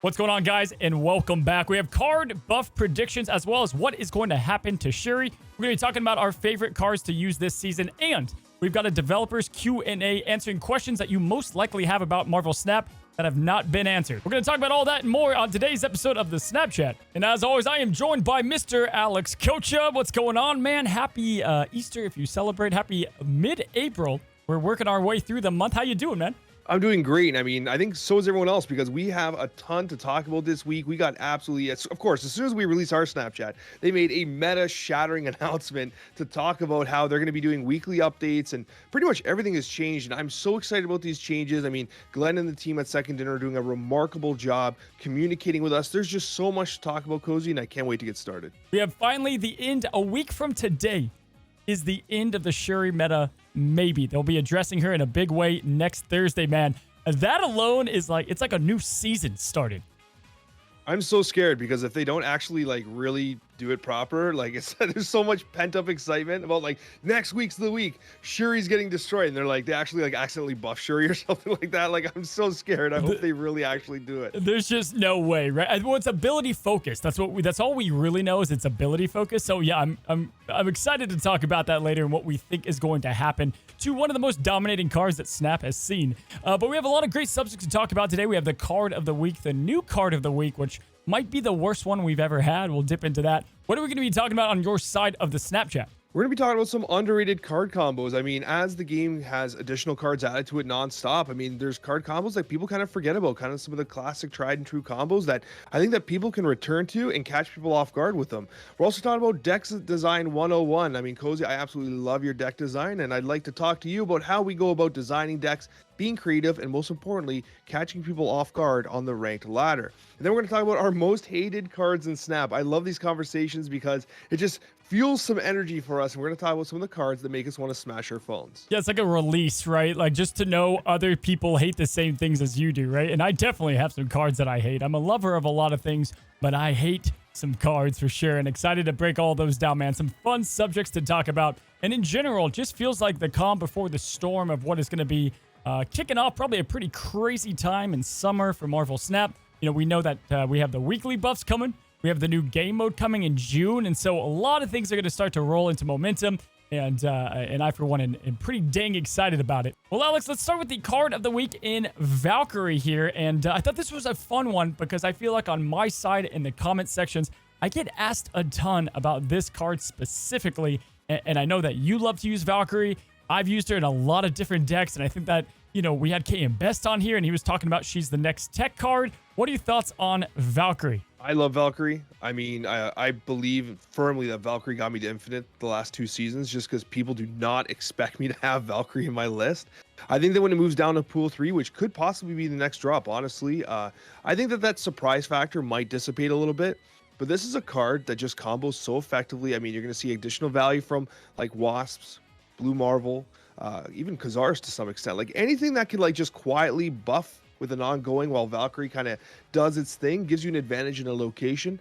What's going on, guys, and welcome back. We have card buff predictions as well as what is going to happen to Shuri. We're going to be talking about our favorite cards to use this season, and we've got a developers Q&A answering questions that you most likely have about Marvel Snap that have not been answered. We're going to talk about all that and more on today's episode of the Snapchat. And as always, I am joined by Mr. Alex Coccia. What's going on, man? Happy Easter if you celebrate. Happy mid-April. We're working our way through the month. How you doing, man? I'm doing great. I mean, I think so is everyone else because we have a ton to talk about this week. We got absolutely, of course, as soon as we release our Snapchat, they made a meta-shattering announcement to talk about how they're going to be doing weekly updates and pretty much everything has changed. And I'm so excited about these changes. I mean, Glenn and the team at Second Dinner are doing a remarkable job communicating with us. There's just so much to talk about, Cozy, and I can't wait to get started. We have finally the end. A week from today is the end of the Shuri meta. Maybe they'll be addressing her in a big way next Thursday, man. That alone is like, it's like a new season started. I'm so scared because if they don't actually really do it proper, there's so much pent up excitement about next week's the week Shuri's getting destroyed, and they're they actually accidentally buff Shuri or something like that. I'm so scared. I hope they really actually do it. There's just no way, right? Well, it's ability focused. That's all we really know is it's ability focused. So yeah, I'm excited to talk about that later and what we think is going to happen to one of the most dominating cards that Snap has seen. But we have a lot of great subjects to talk about today. We have the card of the week, the new card of the week, which might be the worst one we've ever had. We'll dip into that. What are we going to be talking about on your side of the Snapchat? We're going to be talking about some underrated card combos. I mean, as the game has additional cards added to it nonstop, I mean, there's card combos that people kind of forget about, kind of some of the classic tried and true combos that I think that people can return to and catch people off guard with them. We're also talking about deck design 101. I mean, Cozy, I absolutely love your deck design, and I'd like to talk to you about how we go about designing decks, being creative, and most importantly, catching people off guard on the ranked ladder. And then we're going to talk about our most hated cards in Snap. I love these conversations because it just fuels some energy for us, and we're going to talk about some of the cards that make us want to smash our phones. Yeah, it's like a release, right? Like just to know other people hate the same things as you do, right? And I definitely have some cards that I hate. I'm a lover of a lot of things, but I hate some cards for sure, and excited to break all those down, man. Some fun subjects to talk about, and in general, it just feels like the calm before the storm of what is going to be kicking off probably a pretty crazy time in summer for Marvel Snap. You know, we know that we have the weekly buffs coming. We have the new game mode coming in June, and so a lot of things are going to start to roll into momentum, and I, for one, am pretty dang excited about it. Well, Alex, let's start with the card of the week in Valkyrie here, and I thought this was a fun one because I feel like on my side in the comment sections, I get asked a ton about this card specifically, and I know that you love to use Valkyrie. I've used her in a lot of different decks, and I think that, you know, we had KM Best on here, and he was talking about she's the next tech card. What are your thoughts on Valkyrie? I love Valkyrie. I mean, I believe firmly that Valkyrie got me to Infinite the last 2 seasons just because people do not expect me to have Valkyrie in my list. I think that when it moves down to Pool 3, which could possibly be the next drop, honestly, I think that surprise factor might dissipate a little bit. But this is a card that just combos so effectively. I mean, you're going to see additional value from Wasps, Blue Marvel, even Khazars to some extent. Anything that could just quietly buff with an ongoing while Valkyrie kind of does its thing, gives you an advantage in a location.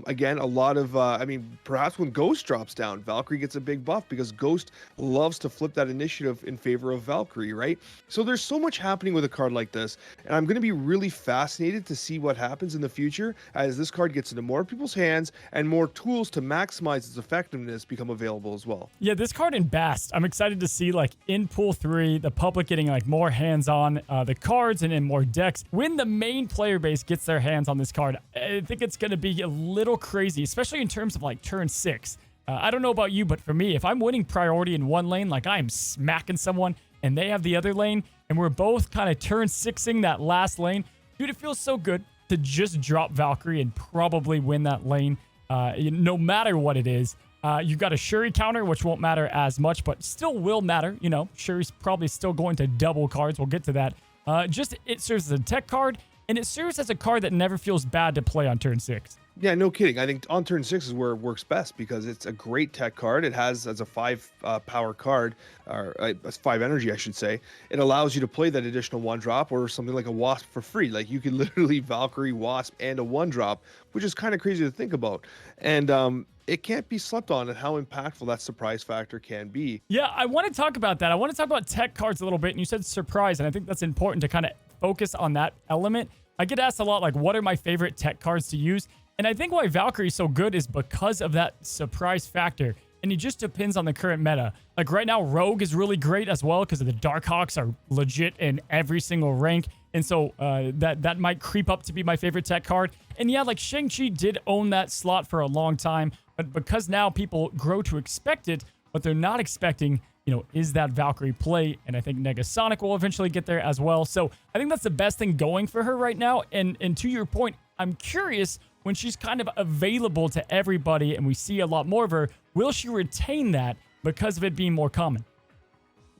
Again, a lot of, I mean, perhaps when Ghost drops down, Valkyrie gets a big buff because Ghost loves to flip that initiative in favor of Valkyrie, right? So there's so much happening with a card like this, and I'm going to be really fascinated to see what happens in the future as this card gets into more people's hands and more tools to maximize its effectiveness become available as well. Yeah, this card in Bast, I'm excited to see in Pool 3, the public getting more hands on the cards and in more decks. When the main player base gets their hands on this card, I think it's going to be a little crazy, especially in terms of turn 6. I don't know about you, but for me, if I'm winning priority in one lane, I am smacking someone and they have the other lane, and we're both kind of turn 6ing that last lane, dude, it feels so good to just drop Valkyrie and probably win that lane, no matter what it is. You've got a Shuri counter, which won't matter as much, but still will matter. You know, Shuri's probably still going to double cards. We'll get to that. It serves as a tech card, and it serves as a card that never feels bad to play on turn 6. Yeah, no kidding. I think on turn 6 is where it works best because it's a great tech card. It has, as a 5 power card, or a 5 energy, I should say, it allows you to play that additional 1-drop or something like a Wasp for free. You could literally Valkyrie, Wasp, and a 1-drop, which is kind of crazy to think about. And it can't be slept on at how impactful that surprise factor can be. Yeah, I want to talk about that. I want to talk about tech cards a little bit, and you said surprise, and I think that's important to kind of focus on that element. I get asked a lot, like, what are my favorite tech cards to use? And I think why Valkyrie is so good is because of that surprise factor. And it just depends on the current meta. Like right now, Rogue is really great as well because the Darkhawks are legit in every single rank. And so that might creep up to be my favorite tech card. And yeah, like Shang-Chi did own that slot for a long time. But because now people grow to expect it, what they're not expecting, is that Valkyrie play. And I think Negasonic will eventually get there as well. So I think that's the best thing going for her right now. And to your point, I'm curious when she's kind of available to everybody and we see a lot more of her, will she retain that because of it being more common?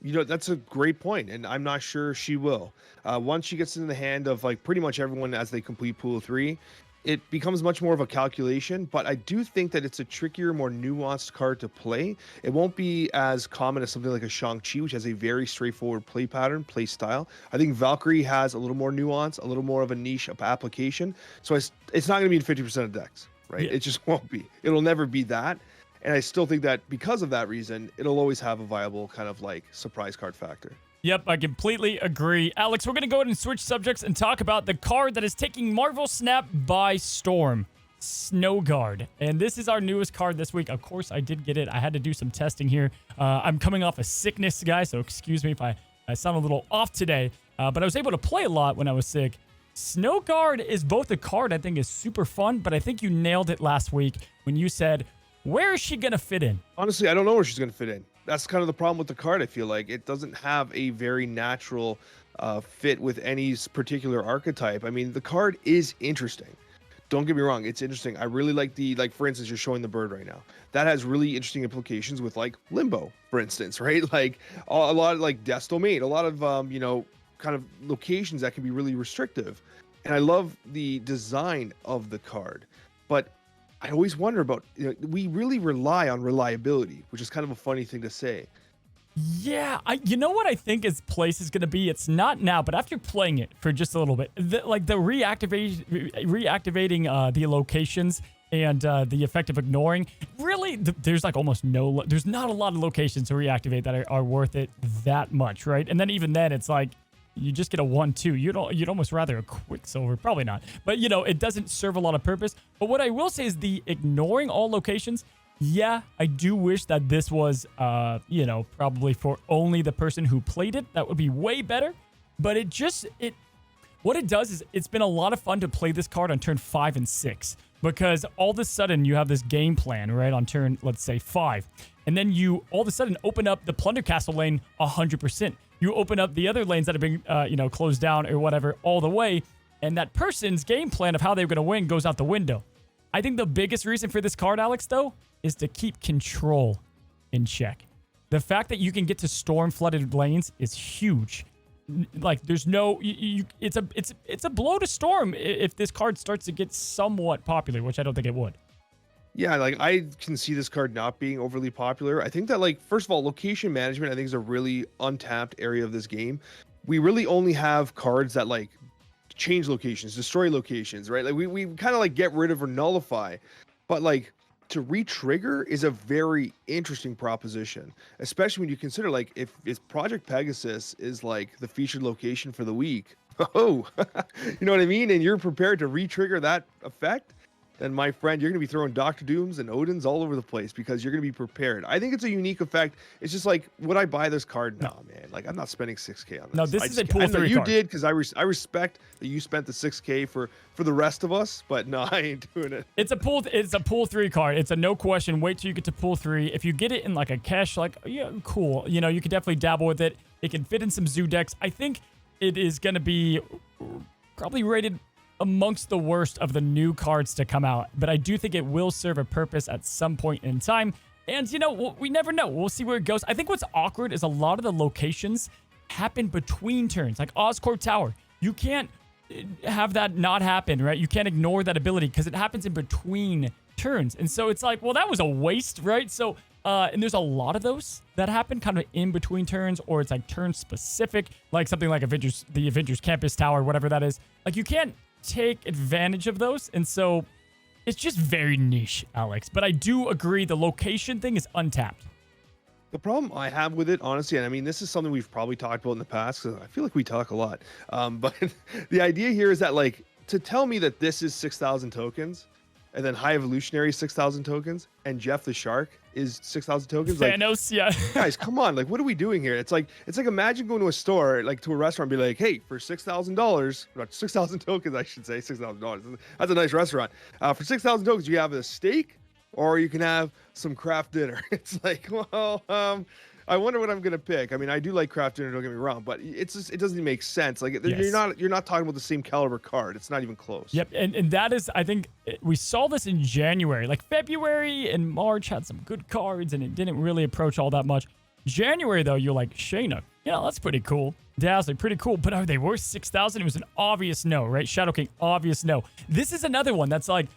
That's a great point, and I'm not sure she will. Once she gets in the hand of like pretty much everyone as they complete Pool 3, it becomes much more of a calculation, but I do think that it's a trickier, more nuanced card to play. It won't be as common as something like a Shang-Chi, which has a very straightforward play pattern, play style. I think Valkyrie has a little more nuance, a little more of a niche application. So it's not going to be in 50% of decks, right? Yeah. It just won't be. It'll never be that. And I still think that because of that reason, it'll always have a viable kind of like surprise card factor. Yep, I completely agree. Alex, we're going to go ahead and switch subjects and talk about the card that is taking Marvel Snap by storm, SnowGuard. And this is our newest card this week. Of course, I did get it. I had to do some testing here. I'm coming off a sickness, guys, so excuse me if I sound a little off today. But I was able to play a lot when I was sick. SnowGuard is both a card I think is super fun, but I think you nailed it last week when you said, where is she going to fit in? Honestly, I don't know where she's going to fit in. That's kind of the problem with the card. I feel like it doesn't have a very natural fit with any particular archetype. I mean, the card is interesting. Don't get me wrong. It's interesting. I really like for instance, you're showing the bird right now. That has really interesting implications with like Limbo, for instance, right? Like a lot of like Death's Domain, a lot of, kind of locations that can be really restrictive. And I love the design of the card, but I always wonder about, we really rely on reliability, which is kind of a funny thing to say. Yeah, you know what I think its place is going to be? It's not now, but after playing it for just a little bit, the reactivating the locations and the effect of ignoring, really, there's like almost there's not a lot of locations to reactivate that are worth it that much, right? And then even then, it's like, you just get a 1-2. You'd almost rather a Quicksilver. Probably not. But, it doesn't serve a lot of purpose. But what I will say is the ignoring all locations, yeah, I do wish that this was, probably for only the person who played it. That would be way better. But what it does is it's been a lot of fun to play this card on turn 5 and 6. Because all of a sudden you have this game plan, right, on turn, let's say, 5. And then you all of a sudden open up the Plunder Castle lane 100%. You open up the other lanes that have been, closed down or whatever all the way, and that person's game plan of how they're going to win goes out the window. I think the biggest reason for this card, Alex, though, is to keep control in check. The fact that you can get to storm-flooded lanes is huge. Like, there's no... it's a blow to storm if this card starts to get somewhat popular, which I don't think it would. Yeah, like I can see this card not being overly popular. I think that, like, first of all, location management, I think, is a really untapped area of this game. We really only have cards that like change locations, destroy locations, right? Like we kind of like get rid of or nullify, but like to re-trigger is a very interesting proposition, especially when you consider like if Project Pegasus is like the featured location for the week. Oh, you know what I mean? And you're prepared to re-trigger that effect, then my friend, you're going to be throwing Dr. Dooms and Odins all over the place because you're going to be prepared. I think it's a unique effect. It's just like, would I buy this card? No, man. Like, I'm not spending 6K on this. No, this is a pool 3 card. You did because I respect that you spent the 6K for the rest of us, but no, I ain't doing it. It's a pool 3 card. It's a no question. Wait till you get to pool 3. If you get it in like a cash, like, yeah, cool. You can definitely dabble with it. It can fit in some zoo decks. I think it is going to be probably rated amongst the worst of the new cards to come out, but I do think it will serve a purpose at some point in time. And we never know. We'll see where it goes. I think what's awkward is a lot of the locations happen between turns, like Oscorp Tower. You can't have that not happen, right? You can't ignore that ability because it happens in between turns. And so it's like, well, that was a waste, right? So and there's a lot of those that happen kind of in between turns, or it's like turn specific, like something like the Avengers Campus Tower, whatever that is. Like, you can't take advantage of those, and so it's just very niche, Alex. But I do agree the location thing is untapped. The problem I have with it, honestly, and I mean, this is something we've probably talked about in the past, because I feel like we talk a lot. But the idea here is that, like, to tell me that this is 6,000 tokens, and then High Evolutionary 6,000 tokens, and Jeff the Shark is 6,000 tokens. Like, Thanos, yeah. guys, come on! Like, what are we doing here? It's like imagine going to a store, like to a restaurant, and be like, hey, for $6,000, 6,000 tokens, I should say, $6,000. That's a nice restaurant. For 6,000 tokens, you have a steak, or you can have some craft dinner. It's like, well, I wonder what I'm gonna pick. I mean, I do like craft dinner, don't get me wrong, but it's just, it doesn't make sense. Like, Yes. you're not talking about the same caliber card. It's not even close. Yep, and that is, I think, we saw this in January. Like, February and March had some good cards, and it didn't really approach all that much. January, though, you're like, Shayna, yeah, that's pretty cool. Dazzler, pretty cool, but are they worth 6,000? It was an obvious no, right? Shadow King, obvious no. This is another one that's like,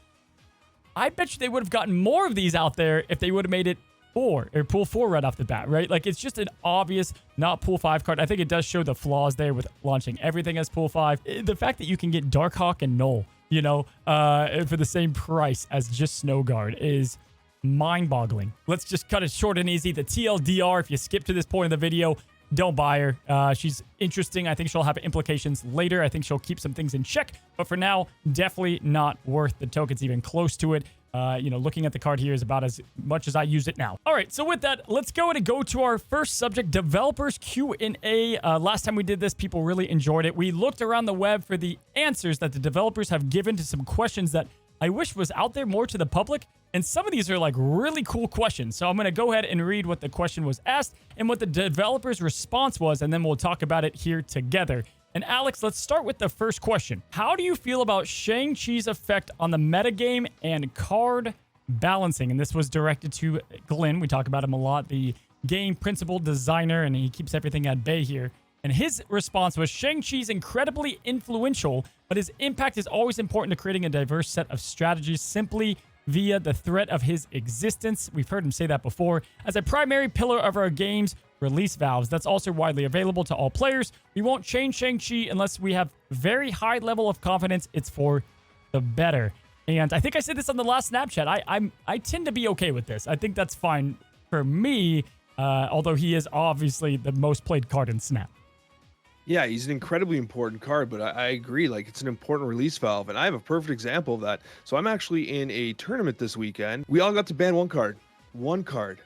I bet you they would have gotten more of these out there if they would have made it pool 4 right off the bat, right? Like, it's just an obvious not pool 5 card. I think it does show the flaws there with launching everything as pool 5. The fact that you can get Darkhawk and Null, you know, for the same price as just SnowGuard is mind-boggling. Let's just cut it short and easy. The TLDR, if you skip to this point of the video, don't buy her. She's interesting. I think she'll have implications later. I think she'll keep some things in check. But for now, definitely not worth the tokens even close to it. You know, looking at the card here is about as much as I use it now. All right, so with that, let's go and go to our first subject, developers Q&A. Last time we did this, people really enjoyed it. We looked around the web for the answers that the developers have given to some questions that I wish was out there more to the public. And some of these are like really cool questions. So I'm going to go ahead and read what the question was asked and what the developer's response was, and then we'll talk about it here together. And Alex, let's start with the first question. How do you feel about Shang-Chi's effect on the metagame and card balancing? And this was directed to Glenn. We talk about him a lot, the game principal designer, and he keeps everything at bay here. And his response was, Shang-Chi's incredibly influential, but his impact is always important to creating a diverse set of strategies simply via the threat of his existence. We've heard him say that before. As a primary pillar of our game's release valves, that's also widely available to all players. We won't change Shang-Chi unless we have very high level of confidence it's for the better. And I think I said this on the last Snapchat. I tend to be okay with this. I think that's fine for me, although he is obviously the most played card in Snap. Yeah, he's an incredibly important card, but I agree, like, it's an important release valve, and I have a perfect example of that. So I'm actually in a tournament this weekend. We all got to ban one card,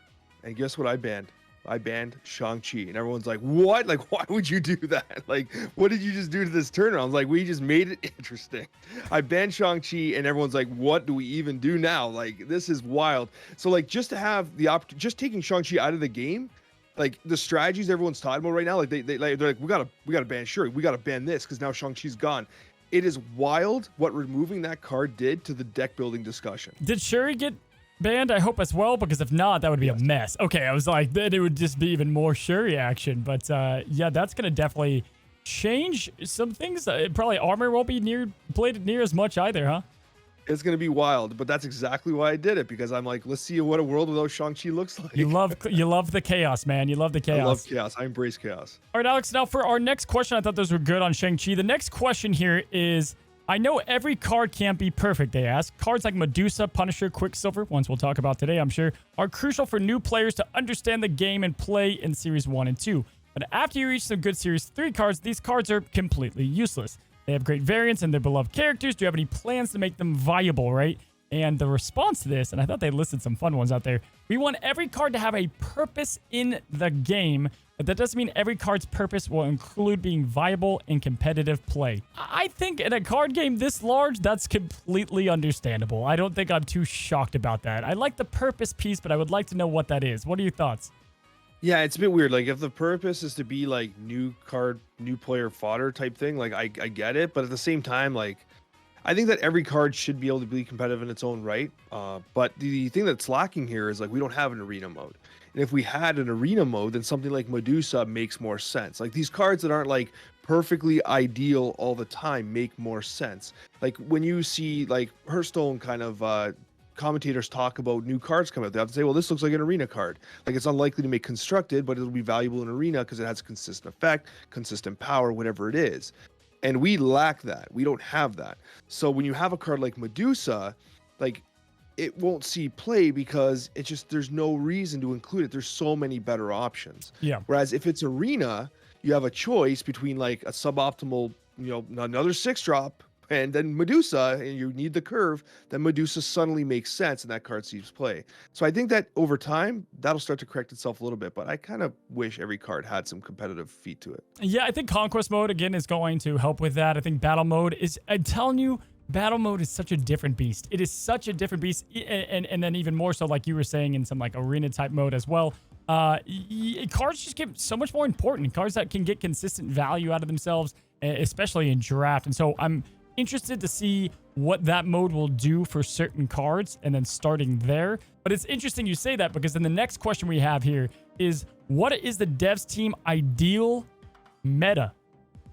and guess what I banned? I banned Shang-Chi, and everyone's like, what? Like, why would you do that? Like, what did you just do to this tournament? I was like, we just made it interesting. I banned Shang-Chi, and everyone's like, what do we even do now? Like, this is wild. So, like, just to have the just taking Shang-Chi out of the game, like, the strategies everyone's talking about right now, like, they're like, we gotta ban Shuri, we gotta ban this because now Shang-Chi's gone. It is wild what removing that card did to the deck building discussion. Did Shuri get banned? I hope as well, because if not, that would be a mess. Okay, I was like, then it would just be even more Shuri action. But yeah, that's gonna definitely change some things. Probably armor won't be played near as much either, huh? It's going to be wild, but that's exactly why I did it, because I'm like, let's see what a world without Shang-Chi looks like. You love the chaos, man. You love the chaos. I love chaos. I embrace chaos. All right, Alex, now for our next question, I thought those were good on Shang-Chi. The next question here is, I know every card can't be perfect, they ask. Cards like Medusa, Punisher, Quicksilver, ones we'll talk about today, I'm sure, are crucial for new players to understand the game and play in Series 1 and 2. But after you reach some good Series 3 cards, these cards are completely useless. They have great variants and they're beloved characters. Do you have any plans to make them viable, right? And the response to this, and I thought they listed some fun ones out there, we want every card to have a purpose in the game, but that doesn't mean every card's purpose will include being viable in competitive play. I think in a card game this large, that's completely understandable. I don't think I'm too shocked about that. I like the purpose piece, but I would like to know what that is. What are your thoughts? Yeah, it's a bit weird. Like, if the purpose is to be like new player fodder type thing, like, I get it. But at the same time, like, I think that every card should be able to be competitive in its own right. But the thing that's lacking here is, like, we don't have an arena mode. And if we had an arena mode, then something like Medusa makes more sense. Like, these cards that aren't like perfectly ideal all the time make more sense. Like, when you see like Hearthstone kind of commentators talk about new cards coming out, they have to say, well, this looks like an arena card. Like, it's unlikely to make constructed, but it'll be valuable in arena because it has consistent effect, consistent power, whatever it is. And we lack that. We don't have that. So when you have a card like Medusa, like, it won't see play because it's just there's no reason to include it. There's so many better options. Yeah. Whereas if it's arena, you have a choice between like a suboptimal, another 6-drop and then Medusa, and you need the curve, then Medusa suddenly makes sense and that card sees play. So I think that over time, that'll start to correct itself a little bit, but I kind of wish every card had some competitive feat to it. Yeah, I think Conquest mode, again, is going to help with that. I think Battle mode is, I'm telling you, Battle mode is such a different beast. It is such a different beast, and then even more so, like you were saying, in some like arena type mode as well. Cards just get so much more important. Cards that can get consistent value out of themselves, especially in draft. And so I'm interested to see what that mode will do for certain cards and then starting there. But it's interesting you say that, because then the next question we have here is, what is the devs team ideal meta?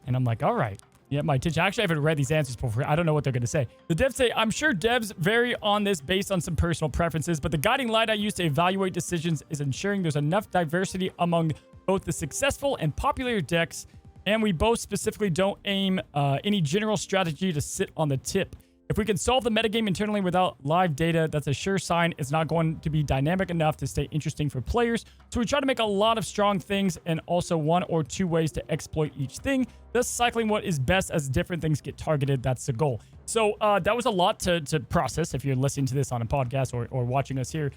And I'm like, all right. Yeah, my attention. Actually, I haven't read these answers before. I don't know what they're going to say. The devs say, I'm sure devs vary on this based on some personal preferences, but the guiding light I use to evaluate decisions is ensuring there's enough diversity among both the successful and popular decks, and we both specifically don't aim any general strategy to sit on the tip. If we can solve the metagame internally without live data, that's a sure sign it's not going to be dynamic enough to stay interesting for players. So we try to make a lot of strong things and also 1 or 2 ways to exploit each thing, thus cycling what is best as different things get targeted. That's the goal. So that was a lot to process if you're listening to this on a podcast or watching us here.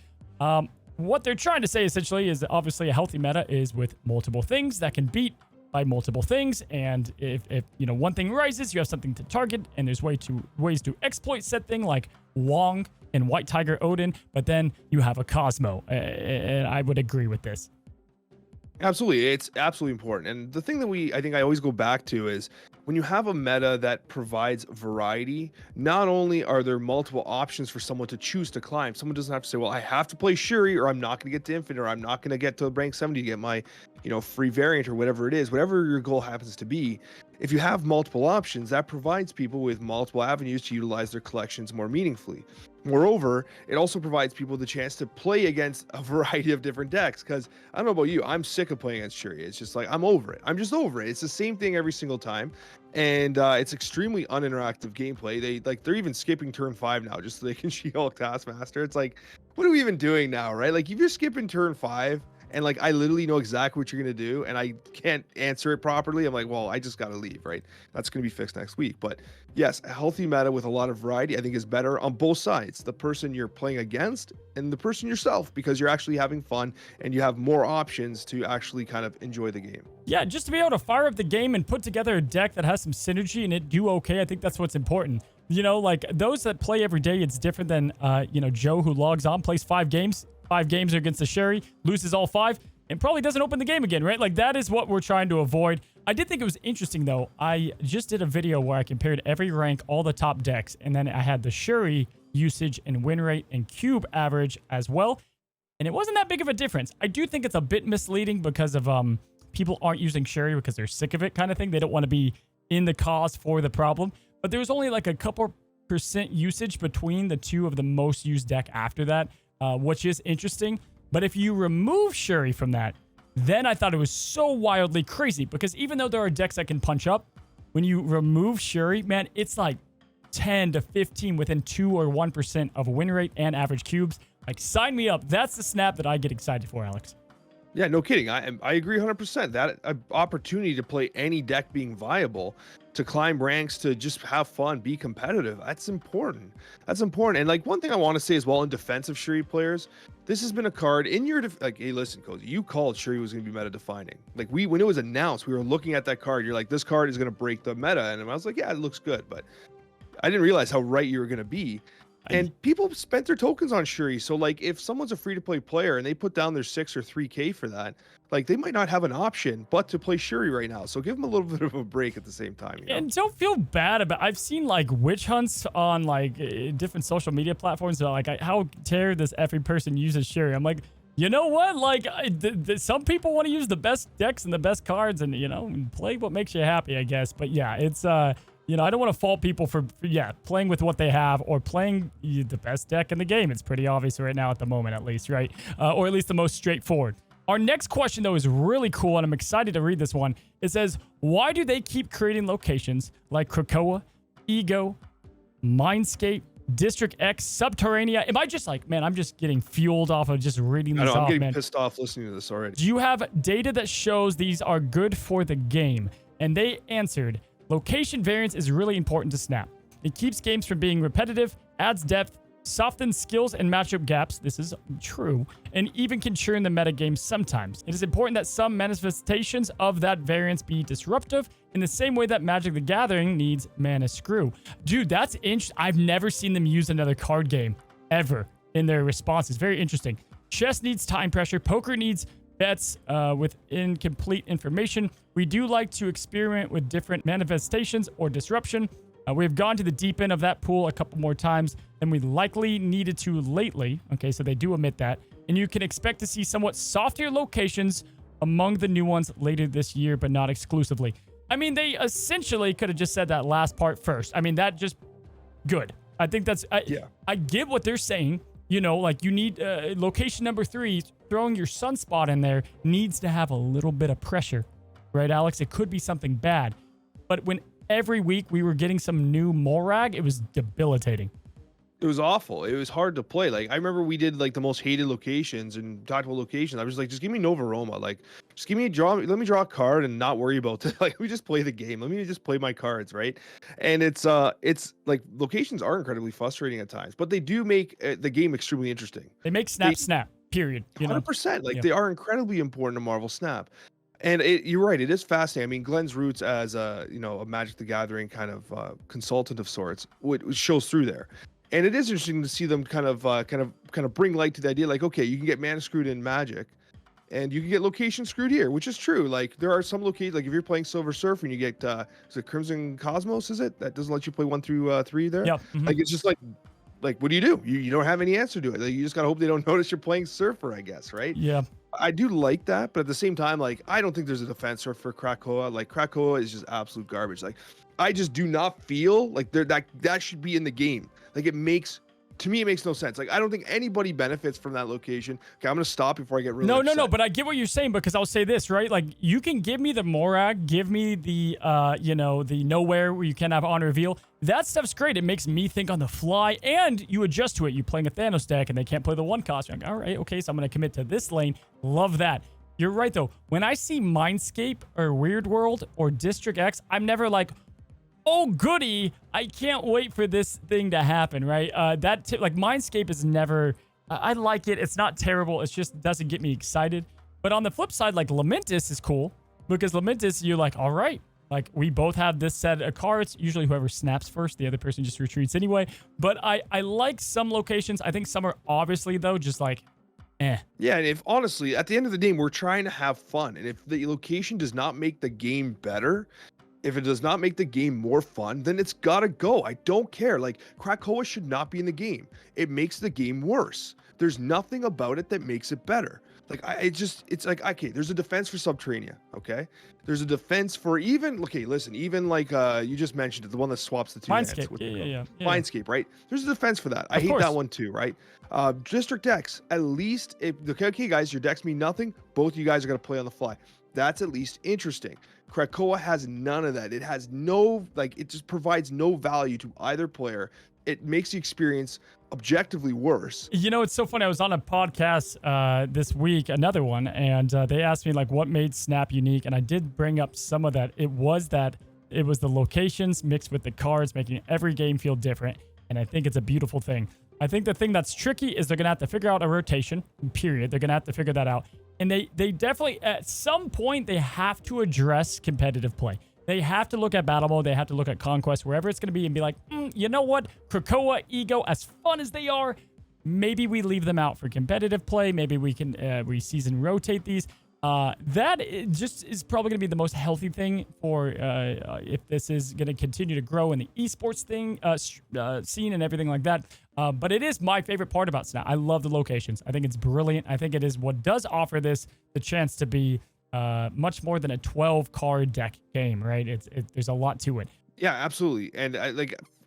What they're trying to say essentially is that obviously a healthy meta is with multiple things that can beat by multiple things, and if one thing rises, you have something to target, and there's ways to exploit said thing, like Wong and White Tiger Odin, but then you have a Cosmo, and I would agree with this. Absolutely. It's absolutely important. And the thing that I think I always go back to is when you have a meta that provides variety, not only are there multiple options for someone to choose to climb, someone doesn't have to say, well, I have to play Shuri or I'm not going to get to Infinite or I'm not going to get to rank 70 to get my, free variant or whatever it is, whatever your goal happens to be. If you have multiple options, that provides people with multiple avenues to utilize their collections more meaningfully. Moreover, it also provides people the chance to play against a variety of different decks, because I don't know about you, I'm sick of playing against Shuri. It's just like, I'm over it. I'm just over it. It's the same thing every single time. And it's extremely uninteractive gameplay. They're even skipping turn 5 now just so they can She-Hulk Taskmaster. It's like, what are we even doing now, right? Like, if you're skipping turn 5 and like I literally know exactly what you're gonna do and I can't answer it properly, I'm like, well, I just gotta leave, right? That's gonna be fixed next week. But yes, a healthy meta with a lot of variety I think is better on both sides, the person you're playing against and the person yourself, because you're actually having fun and you have more options to actually kind of enjoy the game. Yeah, just to be able to fire up the game and put together a deck that has some synergy and it do okay, I think that's what's important. Like those that play every day, it's different than Joe, who logs on, plays 5 games. 5 games against the Shuri, loses all 5, and probably doesn't open the game again, right? Like, that is what we're trying to avoid. I did think it was interesting, though. I just did a video where I compared every rank, all the top decks, and then I had the Shuri usage and win rate and cube average as well, and it wasn't that big of a difference. I do think it's a bit misleading because of people aren't using Shuri because they're sick of it kind of thing. They don't want to be in the cause for the problem, but there was only like a couple % usage between the 2 of the most used deck after that. Which is interesting. But if you remove Shuri from that, then I thought it was so wildly crazy, because even though there are decks that can punch up, when you remove Shuri, man, it's like 10 to 15 within 2 or 1% of win rate and average cubes. Like, sign me up. That's the snap that I get excited for, Alex. Yeah, no kidding. I agree 100%. That opportunity to play any deck being viable, to climb ranks, to just have fun, be competitive, that's important. That's important. And like, one thing I want to say as well, in defense of Shuri players, this has been a card in your like, hey, listen, Cozy, you called Shuri was going to be meta defining. Like, when it was announced, we were looking at that card. You're like, this card is going to break the meta, and I was like, yeah, it looks good, but I didn't realize how right you were going to be. And people spent their tokens on Shuri. So like, if someone's a free-to-play player and they put down their 6 or 3K for that, like, they might not have an option but to play Shuri right now. So give them a little bit of a break at the same time. And don't feel bad about. I've seen like witch hunts on like different social media platforms about like, how dare this every person uses Shuri. I'm like, you know what? Like, some people want to use the best decks and the best cards, and play what makes you happy, I guess. But yeah, it's I don't want to fault people for playing with what they have or playing the best deck in the game. It's pretty obvious right now at the moment, at least, right? Or at least the most straightforward. Our next question, though, is really cool, and I'm excited to read this one. It says, why do they keep creating locations like Krakoa, Ego, Mindscape, District X, Subterranea. Am I just like, man, I'm just getting fueled off of just reading I these know, I'm off, getting man. pissed off listening to this already. Do you have data that shows these are good for the game? And they answered, location variance is really important to Snap. It keeps games from being repetitive, adds depth, softens skills and matchup gaps. This is true. And even can churn the metagame sometimes. It is important that some manifestations of that variance be disruptive in the same way that Magic the Gathering needs Mana Screw. Dude, that's interesting. I've never seen them use another card game ever in their responses. Very interesting. Chess needs time pressure. Poker needs bets with incomplete information. We do like to experiment with different manifestations or disruption. We've gone to the deep end of that pool a couple more times than we likely needed to lately. Okay, so they do omit that. And you can expect to see somewhat softer locations among the new ones later this year, but not exclusively. I mean, they essentially could have just said that last part first. I mean, that just good. I think that's... I get what they're saying. You know, like you need location number 3, throwing your sunspot in there needs to have a little bit of pressure. Right, Alex? It could be something bad. But when every week we were getting some new Morag, it was debilitating. It was awful. It was hard to play. Like, I remember we did like the most hated locations and talked about locations. I was like, just give me Nova Roma. Like, just give me let me draw a card and not worry about it. Like, we just play the game. Let me just play my cards, right? And it's like locations are incredibly frustrating at times, but they do make the game extremely interesting. They make snap, period. You know? 100%. Like, they are incredibly important to Marvel Snap. And you're right. It is fascinating. I mean, Glenn's roots as a Magic the Gathering kind of consultant of sorts, which shows through there. And it is interesting to see them kind of bring light to the idea. Like, okay, you can get mana screwed in Magic, and you can get location screwed here, which is true. Like, there are some locations. Like, if you're playing Silver Surfer and you get is it Crimson Cosmos? Is it that doesn't let you play 1 through 3 there? Yeah. Mm-hmm. Like, it's just like what do? You don't have any answer to it. Like, you just gotta hope they don't notice you're playing Surfer, I guess, right? Yeah. I do like that, but at the same time, like, I don't think there's a defense for Krakoa. Like, Krakoa is just absolute garbage. Like, I just do not feel like that should be in the game. Like, to me, it makes no sense. Like, I don't think anybody benefits from that location. Okay, I'm gonna stop before I get really upset. No, but I get what you're saying, because I'll say this, right? Like, you can give me the Morag, give me the the Nowhere where you can have on reveal. That stuff's great. It makes me think on the fly, and you adjust to it. You playing a Thanos deck and they can't play the 1 cost. You're like, all right, okay, so I'm gonna commit to this lane. Love that. You're right though. When I see Mindscape or Weird World or District X, I'm never like, oh goody, I can't wait for this thing to happen, right? Like, Mindscape is never... I like it. It's not terrible. It just doesn't get me excited. But on the flip side, like, Lamentis is cool, because Lamentis, you're like, all right, like, we both have this set of cards. Usually whoever snaps first, the other person just retreats anyway. But I like some locations. I think some are obviously, though, just like, eh. Yeah, and if honestly, at the end of the day, we're trying to have fun. And if the location does not make the game better... If it does not make the game more fun, then it's gotta go. I don't care. Like, Krakoa should not be in the game. It makes the game worse. There's nothing about it that makes it better. Like, it's like, okay, there's a defense for Subterranea, okay? There's a defense for even like you just mentioned it, the one that swaps the 2 lands. Mindscape, yeah. Mindscape, right? There's a defense for that. I hate that one too, right? District decks, at least, okay, guys, your decks mean nothing. Both of you guys are gonna play on the fly. That's at least interesting. Krakoa has none of that. It has no, like, it just provides no value to either player. It makes the experience objectively worse. You know, it's so funny. I was on a podcast this week, another one, and they asked me, like, what made Snap unique, and I did bring up some of that. It was the locations mixed with the cards, making every game feel different, and I think it's a beautiful thing. I think the thing that's tricky is they're going to have to figure out a rotation, period. They're going to have to figure that out. And they definitely, at some point, they have to address competitive play. They have to look at Battle Mode. They have to look at Conquest, wherever it's going to be, and be like, you know what? Krakoa, Ego, as fun as they are, maybe we leave them out for competitive play. Maybe we can season rotate these. That just is probably going to be the most healthy thing for if this is going to continue to grow in the esports thing scene and everything like that. But it is my favorite part about Snap. I love the locations. I think it's brilliant. I think it is what does offer this the chance to be much more than a 12 card deck game, right? There's a lot to it. Yeah, absolutely. And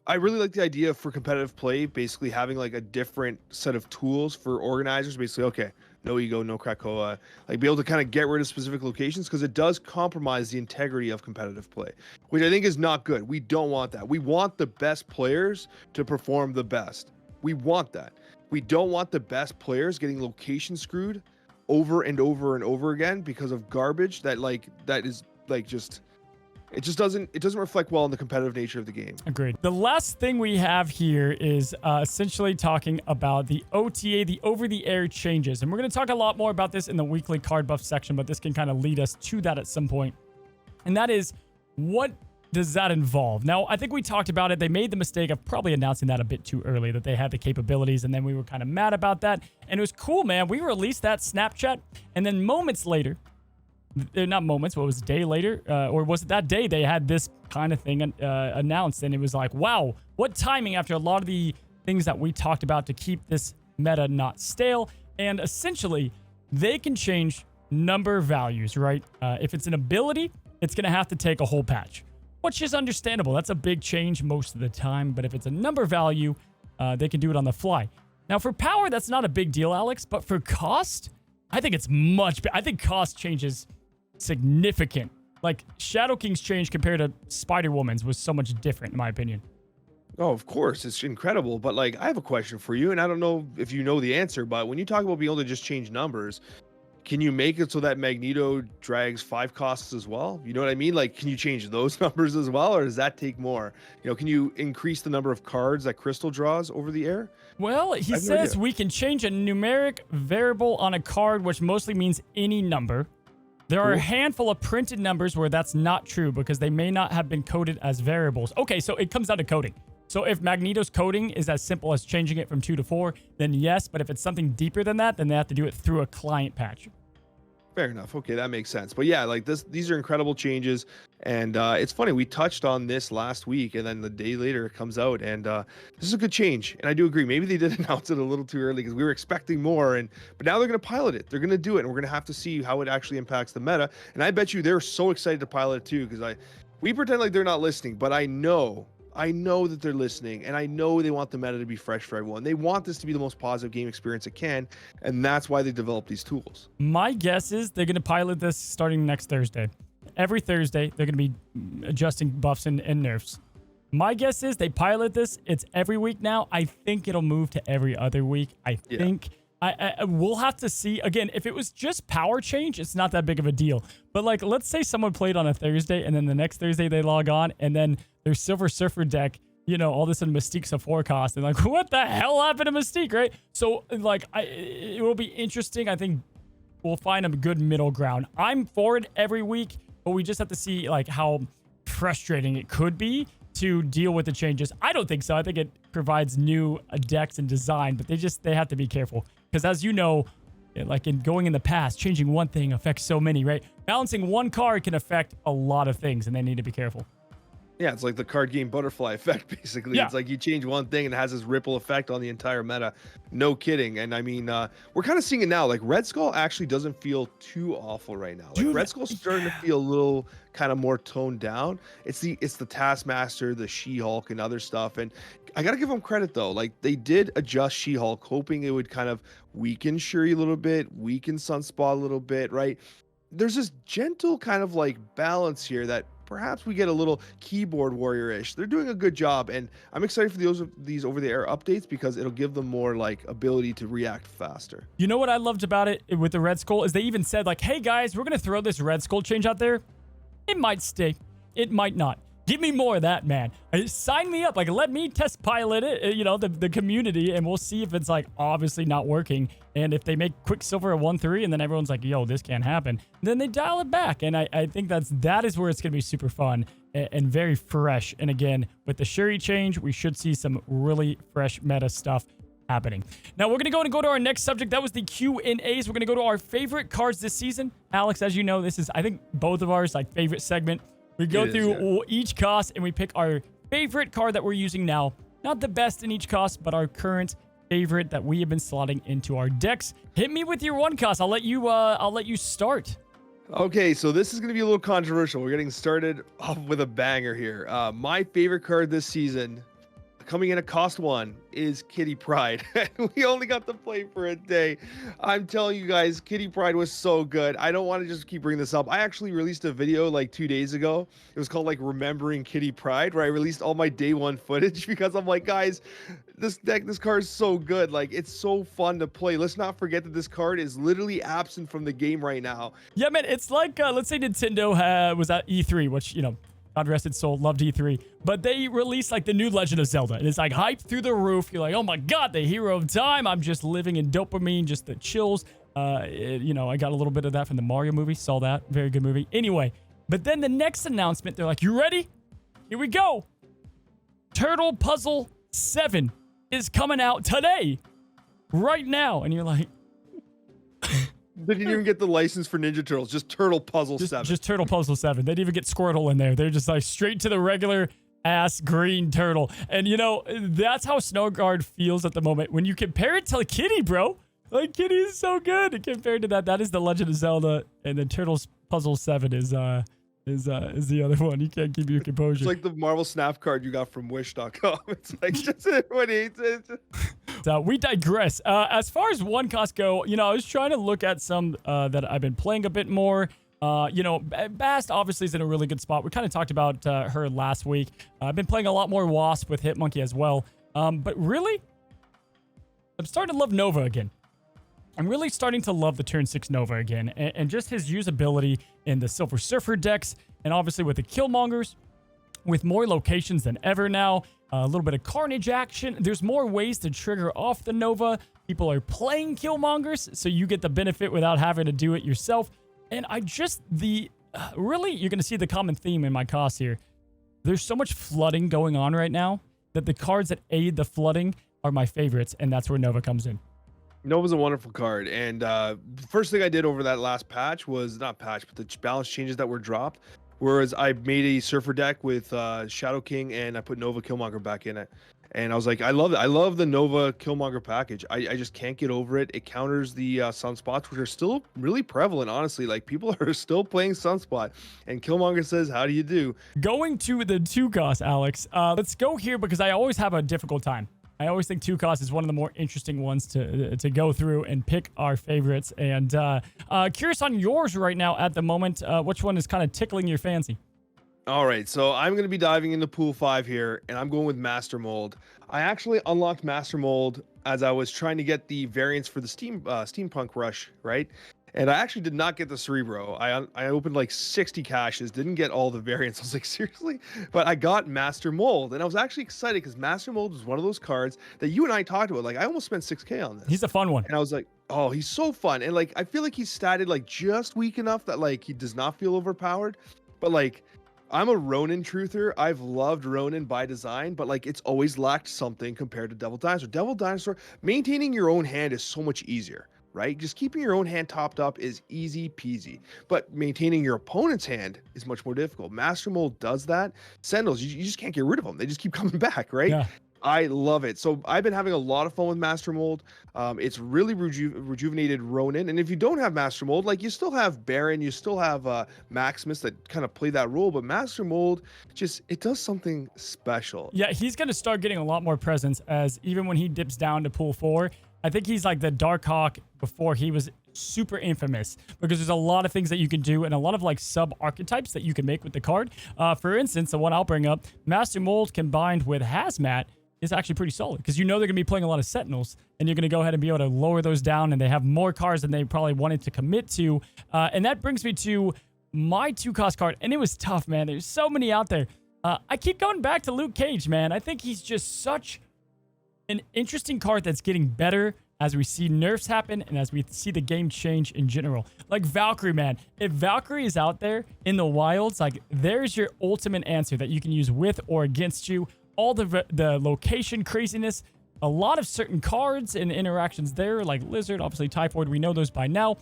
I really like the idea for competitive play, basically having like a different set of tools for organizers. Basically, okay, no ego, no Krakoa, like be able to kind of get rid of specific locations because it does compromise the integrity of competitive play, which I think is not good. We don't want that. We want the best players to perform the best. We want that. We don't want the best players getting location screwed over and over and over again because of garbage that is like just it doesn't reflect well on the competitive nature of the game. Agreed. The last thing we have here is essentially talking about the OTA, the over-the-air changes. And we're going to talk a lot more about this in the weekly card buff section, but this can kind of lead us to that at some point. And that is, what does that involve? Now, I think we talked about it. They made the mistake of probably announcing that a bit too early, that they had the capabilities, and then we were kind of mad about that. And it was cool, man. We released that Snapchat, and then moments later, not moments, what was it, a day later? Or was it that day they had this kind of thing announced? And it was like, wow, what timing after a lot of the things that we talked about to keep this meta not stale. And essentially, they can change number values, right? If it's an ability, it's going to have to take a whole patch, which is understandable. That's a big change most of the time. But if it's a number value, they can do it on the fly. Now, for power, that's not a big deal, Alex. But for cost, I think it's much better. I think cost changes significant. Like Shadow King's change compared to Spider-Woman's was so much different, in my opinion. Oh, of course, it's incredible. But like, I have a question for you, and I don't know if you know the answer, but when you talk about being able to just change numbers, can you make it so that Magneto drags 5 costs as well? You know what I mean? Like, can you change those numbers as well, or does that take more? You know, can you increase the number of cards that Crystal draws over the air? Well, he says we can change a numeric variable on a card, which mostly means any number. There are a handful of printed numbers where that's not true because they may not have been coded as variables. Okay, so it comes down to coding. So if Magneto's coding is as simple as changing it from 2 to 4, then yes. But if it's something deeper than that, then they have to do it through a client patch. Fair enough. Okay, that makes sense. But yeah, like these are incredible changes. And it's funny, we touched on this last week, and then the day later it comes out, and this is a good change. And I do agree. Maybe they did announce it a little too early because we were expecting more. But now they're going to pilot it. They're going to do it, and we're going to have to see how it actually impacts the meta. And I bet you they're so excited to pilot it too, because we pretend like they're not listening, but I know that they're listening, and I know they want the meta to be fresh for everyone. They want this to be the most positive game experience it can, and that's why they developed these tools. My guess is they're going to pilot this starting next Thursday. Every Thursday, they're going to be adjusting buffs and nerfs. My guess is they pilot this. It's every week now. I think it'll move to every other week. I think we'll have to see. Again, if it was just power change, it's not that big of a deal. But like, let's say someone played on a Thursday, and then the next Thursday they log on, and then their Silver Surfer deck, you know, all of a sudden Mystique's a 4 cost. And like, what the hell happened to Mystique, right? So like, it will be interesting. I think we'll find a good middle ground. I'm for it every week, but we just have to see like how frustrating it could be to deal with the changes. I don't think so. I think it provides new decks and design, but they have to be careful. Because as you know, like in going in the past, changing one thing affects so many, right? Balancing one card can affect a lot of things, and they need to be careful. Yeah, it's like the card game butterfly effect, basically. Yeah. It's like you change one thing and it has this ripple effect on the entire meta. No kidding. And I mean, we're kind of seeing it now. Like Red Skull actually doesn't feel too awful right now. Like Dude, Red Skull's starting to feel a little kind of more toned down. It's the Taskmaster, the She-Hulk, and other stuff. And I got to give them credit, though. Like, they did adjust She-Hulk, hoping it would kind of weaken Shuri a little bit, weaken Sunspot a little bit, right? There's this gentle kind of like balance here that perhaps we get a little keyboard warrior-ish. They're doing a good job, and I'm excited for these over-the-air updates because it'll give them more like ability to react faster. You know what I loved about it with the Red Skull is they even said like, hey guys, we're going to throw this Red Skull change out there. It might stay. It might not. Give me more of that, man. Sign me up. Like, let me test pilot it, you know, the community, and we'll see if it's, like, obviously not working. And if they make Quicksilver a 1-3, and then everyone's like, yo, this can't happen, then they dial it back. And I think that is where it's going to be super fun and very fresh. And again, with the Shuri change, we should see some really fresh meta stuff happening. Now, we're going to go to our next subject. That was the Q&As. We're going to go to our favorite cards this season. Alex, as you know, this is, I think, both of ours, like, favorite segment. We go through each cost and we pick our favorite card that we're using now. Not the best in each cost, but our current favorite that we have been slotting into our decks. Hit me with your one cost. I'll let you start. Okay, so this is going to be a little controversial. We're getting started off with a banger here. My favorite card this season coming in at cost 1 is Kitty Pryde. We only got to play for a day. I'm telling you guys, Kitty Pryde was so good. I don't want to just keep bringing this up. I actually released a video like 2 days ago. It was called like Remembering Kitty Pryde, where I released all my day 1 footage because I'm like, guys, this card is so good. Like, it's so fun to play. Let's not forget that this card is literally absent from the game right now. Yeah, man, it's like, let's say Nintendo was at E3, which, you know, God rest its soul, loved E3. But they released like the new Legend of Zelda. And it's like hype through the roof. You're like, oh my God, the hero of time. I'm just living in dopamine, just the chills. You know, I got a little bit of that from the Mario movie. Saw that. Very good movie. Anyway, but then the next announcement, they're like, you ready? Here we go. Turtle Puzzle 7 is coming out today. Right now. And you're like... They didn't even get the license for Ninja Turtles, just Turtle Puzzle 7. Just Turtle Puzzle 7. They didn't even get Squirtle in there. They're just like straight to the regular ass green turtle. And you know, that's how SnowGuard feels at the moment. When you compare it to Kitty, bro. Like, Kitty is so good compared to that. That is the Legend of Zelda, and then Turtles Puzzle 7 is the other one. You can't keep your composure. It's like the Marvel Snap card you got from Wish.com. It's like just everyone hates it. So we digress. As far as one cost go, you know, I was trying to look at some that I've been playing a bit more. You know, Bast obviously is in a really good spot. We kind of talked about her last week. I've been playing a lot more Wasp with Hitmonkey as well. But really, I'm starting to love Nova again. I'm really starting to love the turn 6 Nova again, and just his usability in the Silver Surfer decks, and obviously with the Killmongers, with more locations than ever now, a little bit of Carnage action. There's more ways to trigger off the Nova. People are playing Killmongers, so you get the benefit without having to do it yourself. And I just, really, you're going to see the common theme in my cost here. There's so much flooding going on right now that the cards that aid the flooding are my favorites, and that's where Nova comes in. Nova's a wonderful card, and first thing I did over that last patch was not patch, but the balance changes that were dropped. Whereas I made a Surfer deck with Shadow King, and I put Nova Killmonger back in it, and I was like, I love it. I love the Nova Killmonger package. I just can't get over it. It counters the Sunspots, which are still really prevalent. Honestly, like people are still playing Sunspot, and Killmonger says, "How do you do?" Going to the 2 cost, Alex. Let's go here because I always have a difficult time. I always think 2 cost is one of the more interesting ones to go through and pick our favorites. And curious on yours right now at the moment. Which one is kind of tickling your fancy? All right, so I'm going to be diving into Pool 5 here, and I'm going with Master Mold. I actually unlocked Master Mold as I was trying to get the variants for the Steampunk Rush, right? And I actually did not get the Cerebro. I opened like 60 caches, didn't get all the variants. I was like, seriously? But I got Master Mold, and I was actually excited because Master Mold was one of those cards that you and I talked about. Like, I almost spent 6K on this. He's a fun one. And I was like, oh, he's so fun. And like, I feel like he's statted like just weak enough that like he does not feel overpowered. But like, I'm a Ronin truther. I've loved Ronin by design, but like it's always lacked something compared to Devil Dinosaur. Devil Dinosaur, maintaining your own hand is so much easier. Right? Just keeping your own hand topped up is easy peasy, but maintaining your opponent's hand is much more difficult. Master Mold does that. Sentinels, you just can't get rid of them. They just keep coming back, right? Yeah. I love it. So I've been having a lot of fun with Master Mold. It's really rejuvenated Ronin. And if you don't have Master Mold, like you still have Baron, you still have Maximus that kind of play that role, but Master Mold it does something special. Yeah, he's going to start getting a lot more presence as even when he dips down to Pool 4, I think he's like the Darkhawk before he was super infamous because there's a lot of things that you can do and a lot of like sub archetypes that you can make with the card. For instance, the one I'll bring up, Master Mold combined with Hazmat is actually pretty solid because you know they're going to be playing a lot of Sentinels and you're going to go ahead and be able to lower those down, and they have more cards than they probably wanted to commit to. And that brings me to my 2 cost card, and it was tough, man. There's so many out there. I keep going back to Luke Cage, man. I think he's just such an interesting card that's getting better as we see nerfs happen and as we see the game change in general. Like Valkyrie, man. If Valkyrie is out there in the wilds, like there's your ultimate answer that you can use with or against you. All the location craziness, a lot of certain cards and interactions there, like Lizard, obviously Typhoid, we know those by now.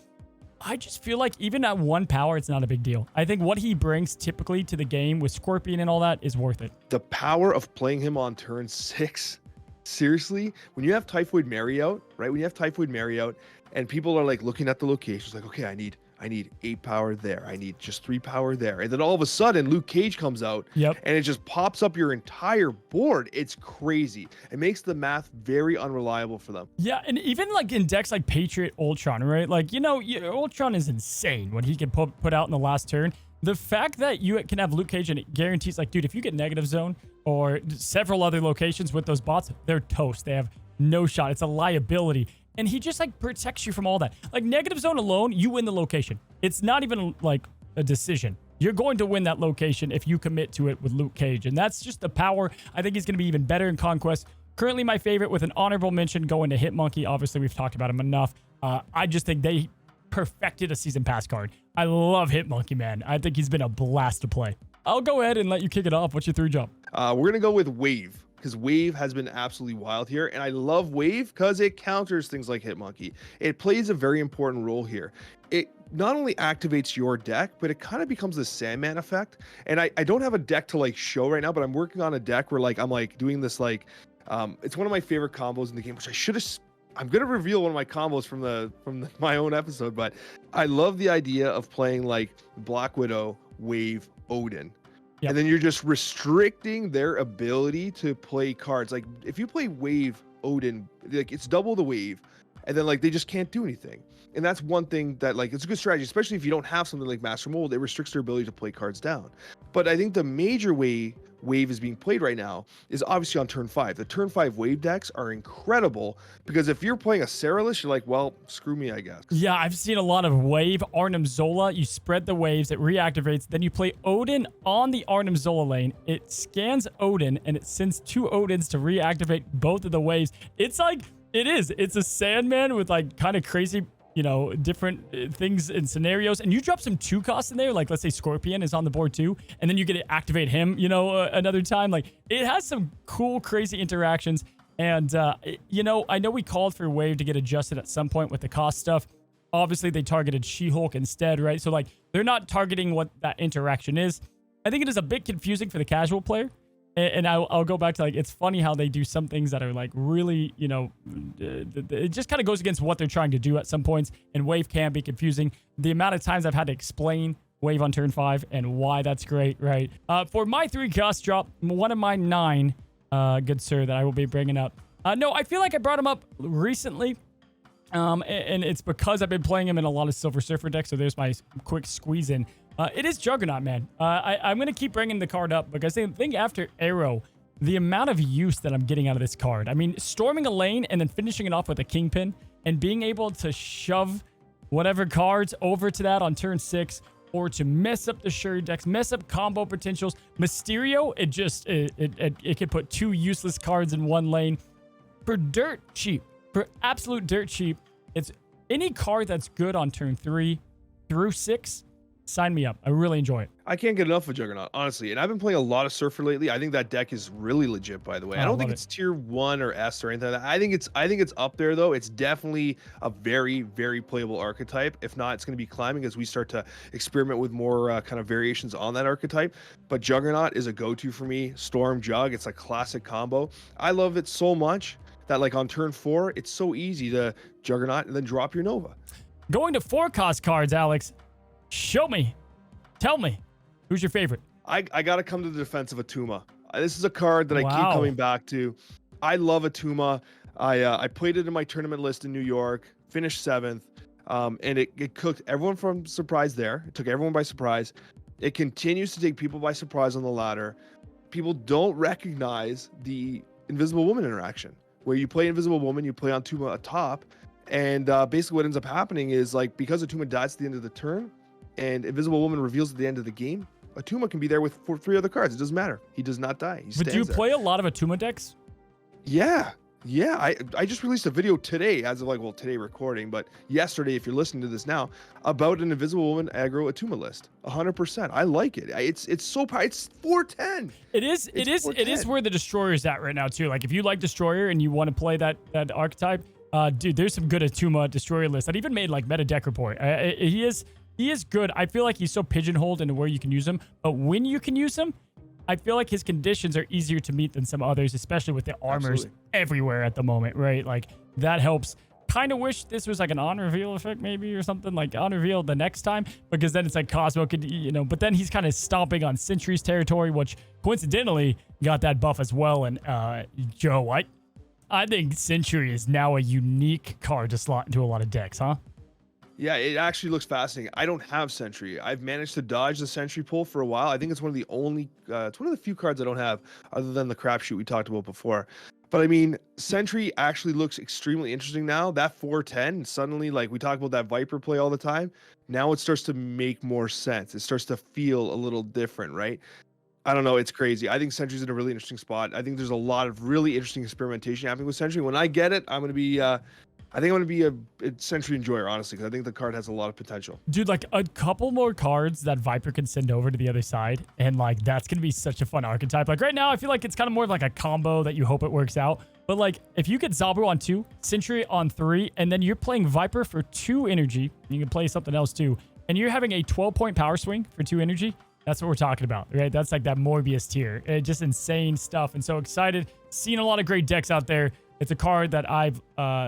I just feel like even at 1 power, it's not a big deal. I think what he brings typically to the game with Scorpion and all that is worth it. The power of playing him on turn 6. Seriously, when you have Typhoid Mary out, right? When you have Typhoid Mary out and people are like looking at the locations like, okay, I need I need 8 power there. I need just 3 power there. And then all of a sudden, Luke Cage comes out, Yep. and it just pops up your entire board. It's crazy. It makes the math very unreliable for them. Yeah, and even like in decks like Patriot Ultron, right? Like, Ultron is insane what he can put out in the last turn. The fact that you can have Luke Cage and it guarantees, like, dude, if you get negative zone or several other locations with those bots, they're toast. They have no shot. It's a liability. And he just, like, protects you from all that. Like, negative zone alone, you win the location. It's not even, like, a decision. You're going to win that location if you commit to it with Luke Cage. And that's just the power. I think he's going to be even better in Conquest. Currently my favorite, with an honorable mention going to Hitmonkey. Obviously, we've talked about him enough. I just think they perfected a season pass card. I love Hitmonkey, man. I think he's been a blast to play. I'll go ahead and let you kick it off. What's your 3 jump? We're going to go with Wave, because Wave has been absolutely wild here. And I love Wave because it counters things like Hitmonkey. It plays a very important role here. It not only activates your deck, but it kind of becomes the Sandman effect. And I don't have a deck to like show right now, but I'm working on a deck where like I'm like doing this like it's one of my favorite combos in the game, which I should have. I'm gonna reveal one of my combos from my own episode, but I love the idea of playing like Black Widow, Wave, Odin. Yep. And then you're just restricting their ability to play cards. Like if you play Wave, Odin, like it's double the wave, and then like they just can't do anything. And that's one thing that like it's a good strategy, especially if you don't have something like Master Mold. It restricts their ability to play cards down. But I think the major way Wave is being played right now is obviously on turn 5. The turn 5 Wave decks are incredible because if you're playing a Seralus, you're like, well, screw me, I guess. Yeah, I've seen a lot of Wave, Arnim Zola. You spread the waves, it reactivates. Then you play Odin on the Arnim Zola lane. It scans Odin and it sends 2 Odins to reactivate both of the waves. It's like, it's a Sandman with like kind of crazy, different things and scenarios. And you drop some 2 costs in there, like let's say Scorpion is on the board too, and then you get to activate him, another time. Like it has some cool, crazy interactions. And, I know we called for Wave to get adjusted at some point with the cost stuff. Obviously, they targeted She-Hulk instead, right? So, like, they're not targeting what that interaction is. I think it is a bit confusing for the casual player. And I'll go back to, like, it's funny how they do some things that are, like, really, it just kind of goes against what they're trying to do at some points. And Wave can be confusing. The amount of times I've had to explain Wave on turn 5 and why that's great, right? For my 3 cost drop, one of my 9, good sir, that I will be bringing up. No, I feel like I brought him up recently. And it's because I've been playing him in a lot of Silver Surfer decks. So there's my quick squeeze in. It is Juggernaut, man. I'm going to keep bringing the card up because I think after Arrow, the amount of use that I'm getting out of this card. I mean, storming a lane and then finishing it off with a Kingpin and being able to shove whatever cards over to that on turn 6 or to mess up the Shuri decks, mess up combo potentials. Mysterio, it can put 2 useless cards in one lane for dirt cheap. For absolute dirt cheap, it's any card that's good on turn 3 through 6. Sign me up. I really enjoy it. I can't get enough of Juggernaut, honestly. And I've been playing a lot of Surfer lately. I think that deck is really legit, by the way. I don't think it's tier 1 or S or anything like that. I think it's up there though. It's definitely a very, very playable archetype. If not, it's going to be climbing as we start to experiment with more kind of variations on that archetype. But Juggernaut is a go-to for me. Storm Jug, it's a classic combo. I love it so much that like on turn 4, it's so easy to Juggernaut and then drop your Nova. Going to 4 cost cards, Alex. Show me. Tell me. Who's your favorite? I got to come to the defense of Atuma. This is a card that I keep coming back to. I love Atuma. I played it in my tournament list in New York, finished 7th, and it cooked everyone from surprise there. It took everyone by surprise. It continues to take people by surprise on the ladder. People don't recognize the Invisible Woman interaction, where you play Invisible Woman, you play on Atuma atop, and basically what ends up happening is like because Atuma dies at the end of the turn, and Invisible Woman reveals at the end of the game, Atuma can be there with 3 other cards. It doesn't matter. He does not die. But do you play a lot of Atuma decks? Yeah. I just released a video today, as of like, well, today recording, but yesterday, if you're listening to this now, about an Invisible Woman aggro Atuma list. 100%. I like it. It's so powerful. It's 410. It is where the Destroyer is at right now too. Like if you like Destroyer and you want to play that archetype, dude, there's some good Atuma Destroyer lists. I even made like meta deck report. He is good. I feel like he's so pigeonholed into where you can use him, but when you can use him, I feel like his conditions are easier to meet than some others, especially with the armors everywhere at the moment, right? Like that helps. kind of wish this was like an on reveal effect maybe or something, like on reveal the next time, because then it's like Cosmo could, but then he's kind of stomping on Sentry's territory, which coincidentally got that buff as well. And Joe, I think Sentry is now a unique card to slot into a lot of decks, huh? Yeah, it actually looks fascinating. I don't have Sentry. I've managed to dodge the Sentry pull for a while. I think it's one of the only, it's one of the few cards I don't have, other than the crapshoot we talked about before. But I mean, Sentry actually looks extremely interesting now. That 410, suddenly, like we talk about that Viper play all the time, now it starts to make more sense. It starts to feel a little different, right? I don't know. It's crazy. I think Sentry's in a really interesting spot. I think there's a lot of really interesting experimentation happening with Sentry. When I get it, I'm going to be, I think I'm going to be a Sentry enjoyer, honestly, because I think the card has a lot of potential. Dude, like a couple more cards that Viper can send over to the other side, and like that's going to be such a fun archetype. Like right now, I feel like it's kind of more of like a combo that you hope it works out. But like if you get Zabu on 2, Sentry on 3, and then you're playing Viper for 2 energy, you can play something else too, and you're having a 12-point power swing for 2 energy, that's what we're talking about, right? That's like that Morbius tier. Just insane stuff. And so excited. Seeing a lot of great decks out there. It's a card that I've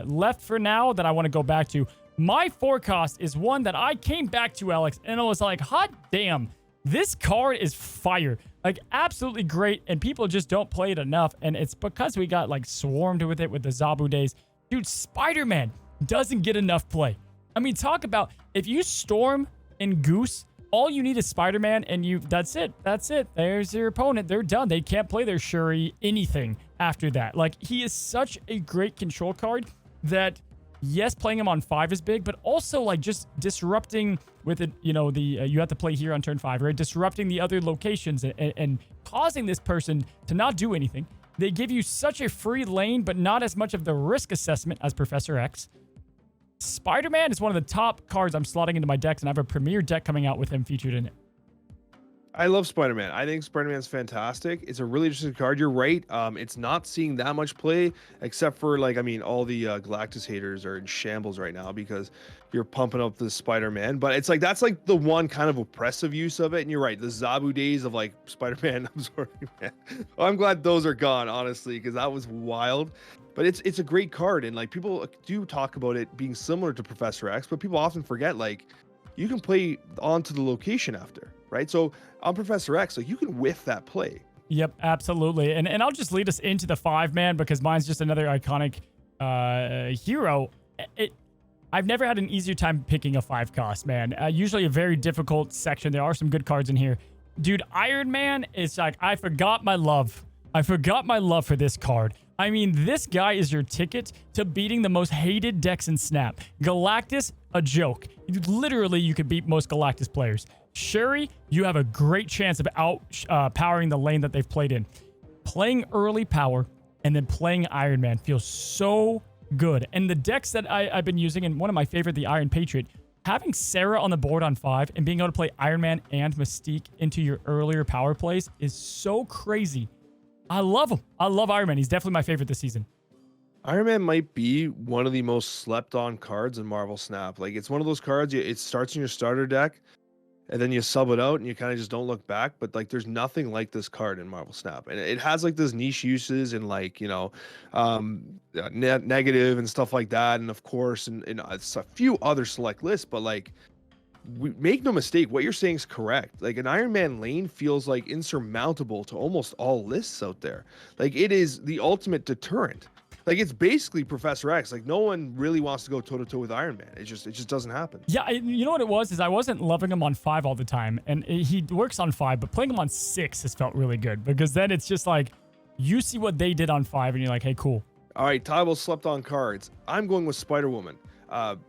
left for now that I want to go back to. My forecast is one that I came back to, Alex, and I was like, hot damn, this card is fire. Like, absolutely great, and people just don't play it enough, and it's because we got, like, swarmed with it with the Zabu days. Dude, Spider-Man doesn't get enough play. I mean, talk about, if you Storm and Goose, all you need is Spider-Man, and that's it. That's it. There's your opponent. They're done. They can't play their Shuri anything after that. Like, he is such a great control card that, yes, playing him on 5 is big, but also, like, just disrupting with it, you have to play here on turn 5, right? Disrupting the other locations and causing this person to not do anything. They give you such a free lane, but not as much of the risk assessment as Professor X. Spider-Man is one of the top cards I'm slotting into my decks, and I have a premier deck coming out with him featured in it. I love Spider-Man. I think Spider-Man's fantastic. It's a really interesting card. You're right. It's not seeing that much play, except for, like, I mean, all the Galactus haters are in shambles right now because you're pumping up the Spider-Man. But it's like, that's like the one kind of oppressive use of it. And you're right. The Zabu days of like Spider-Man absorbing man. Well, I'm glad those are gone, honestly, because that was wild. But it's a great card. And like people do talk about it being similar to Professor X, but people often forget, like, you can play onto the location after, right? So on Professor X, like, you can whiff that play. Yep, absolutely. And I'll just lead us into the 5-man because mine's just another iconic hero. I've never had an easier time picking a 5-cost, man. Usually a very difficult section. There are some good cards in here. Dude, Iron Man is like, I forgot my love for this card. I mean, this guy is your ticket to beating the most hated decks in Snap. Galactus, a joke. Literally, you could beat most Galactus players. Shuri, you have a great chance of powering the lane that they've played in. Playing early power and then playing Iron Man feels so good. And the decks that I've been using, and one of my favorite, the Iron Patriot, having Sarah on the board on 5 and being able to play Iron Man and Mystique into your earlier power plays is so crazy. I love him. I love Iron Man. He's definitely my favorite this season. Iron Man might be one of the most slept on cards in Marvel Snap. Like, it's one of those cards, it starts in your starter deck, and then you sub it out, and you kind of just don't look back. But, like, there's nothing like this card in Marvel Snap. And it has, like, those niche uses and, like, negative and stuff like that. And, of course, and it's a few other select lists. But, like, make no mistake, what you're saying is correct. Like, an Iron Man lane feels like insurmountable to almost all lists out there. Like, it is the ultimate deterrent. Like, it's basically Professor X. Like, no one really wants to go toe to toe with Iron Man. It just doesn't happen. Yeah, you know what it was, is I wasn't loving him on 5 all the time, and he works on 5, but playing him on 6 has felt really good because then it's just like you see what they did on 5 and you're like, hey, cool. All right, Tybo slept on cards. I'm going with Spider-Woman.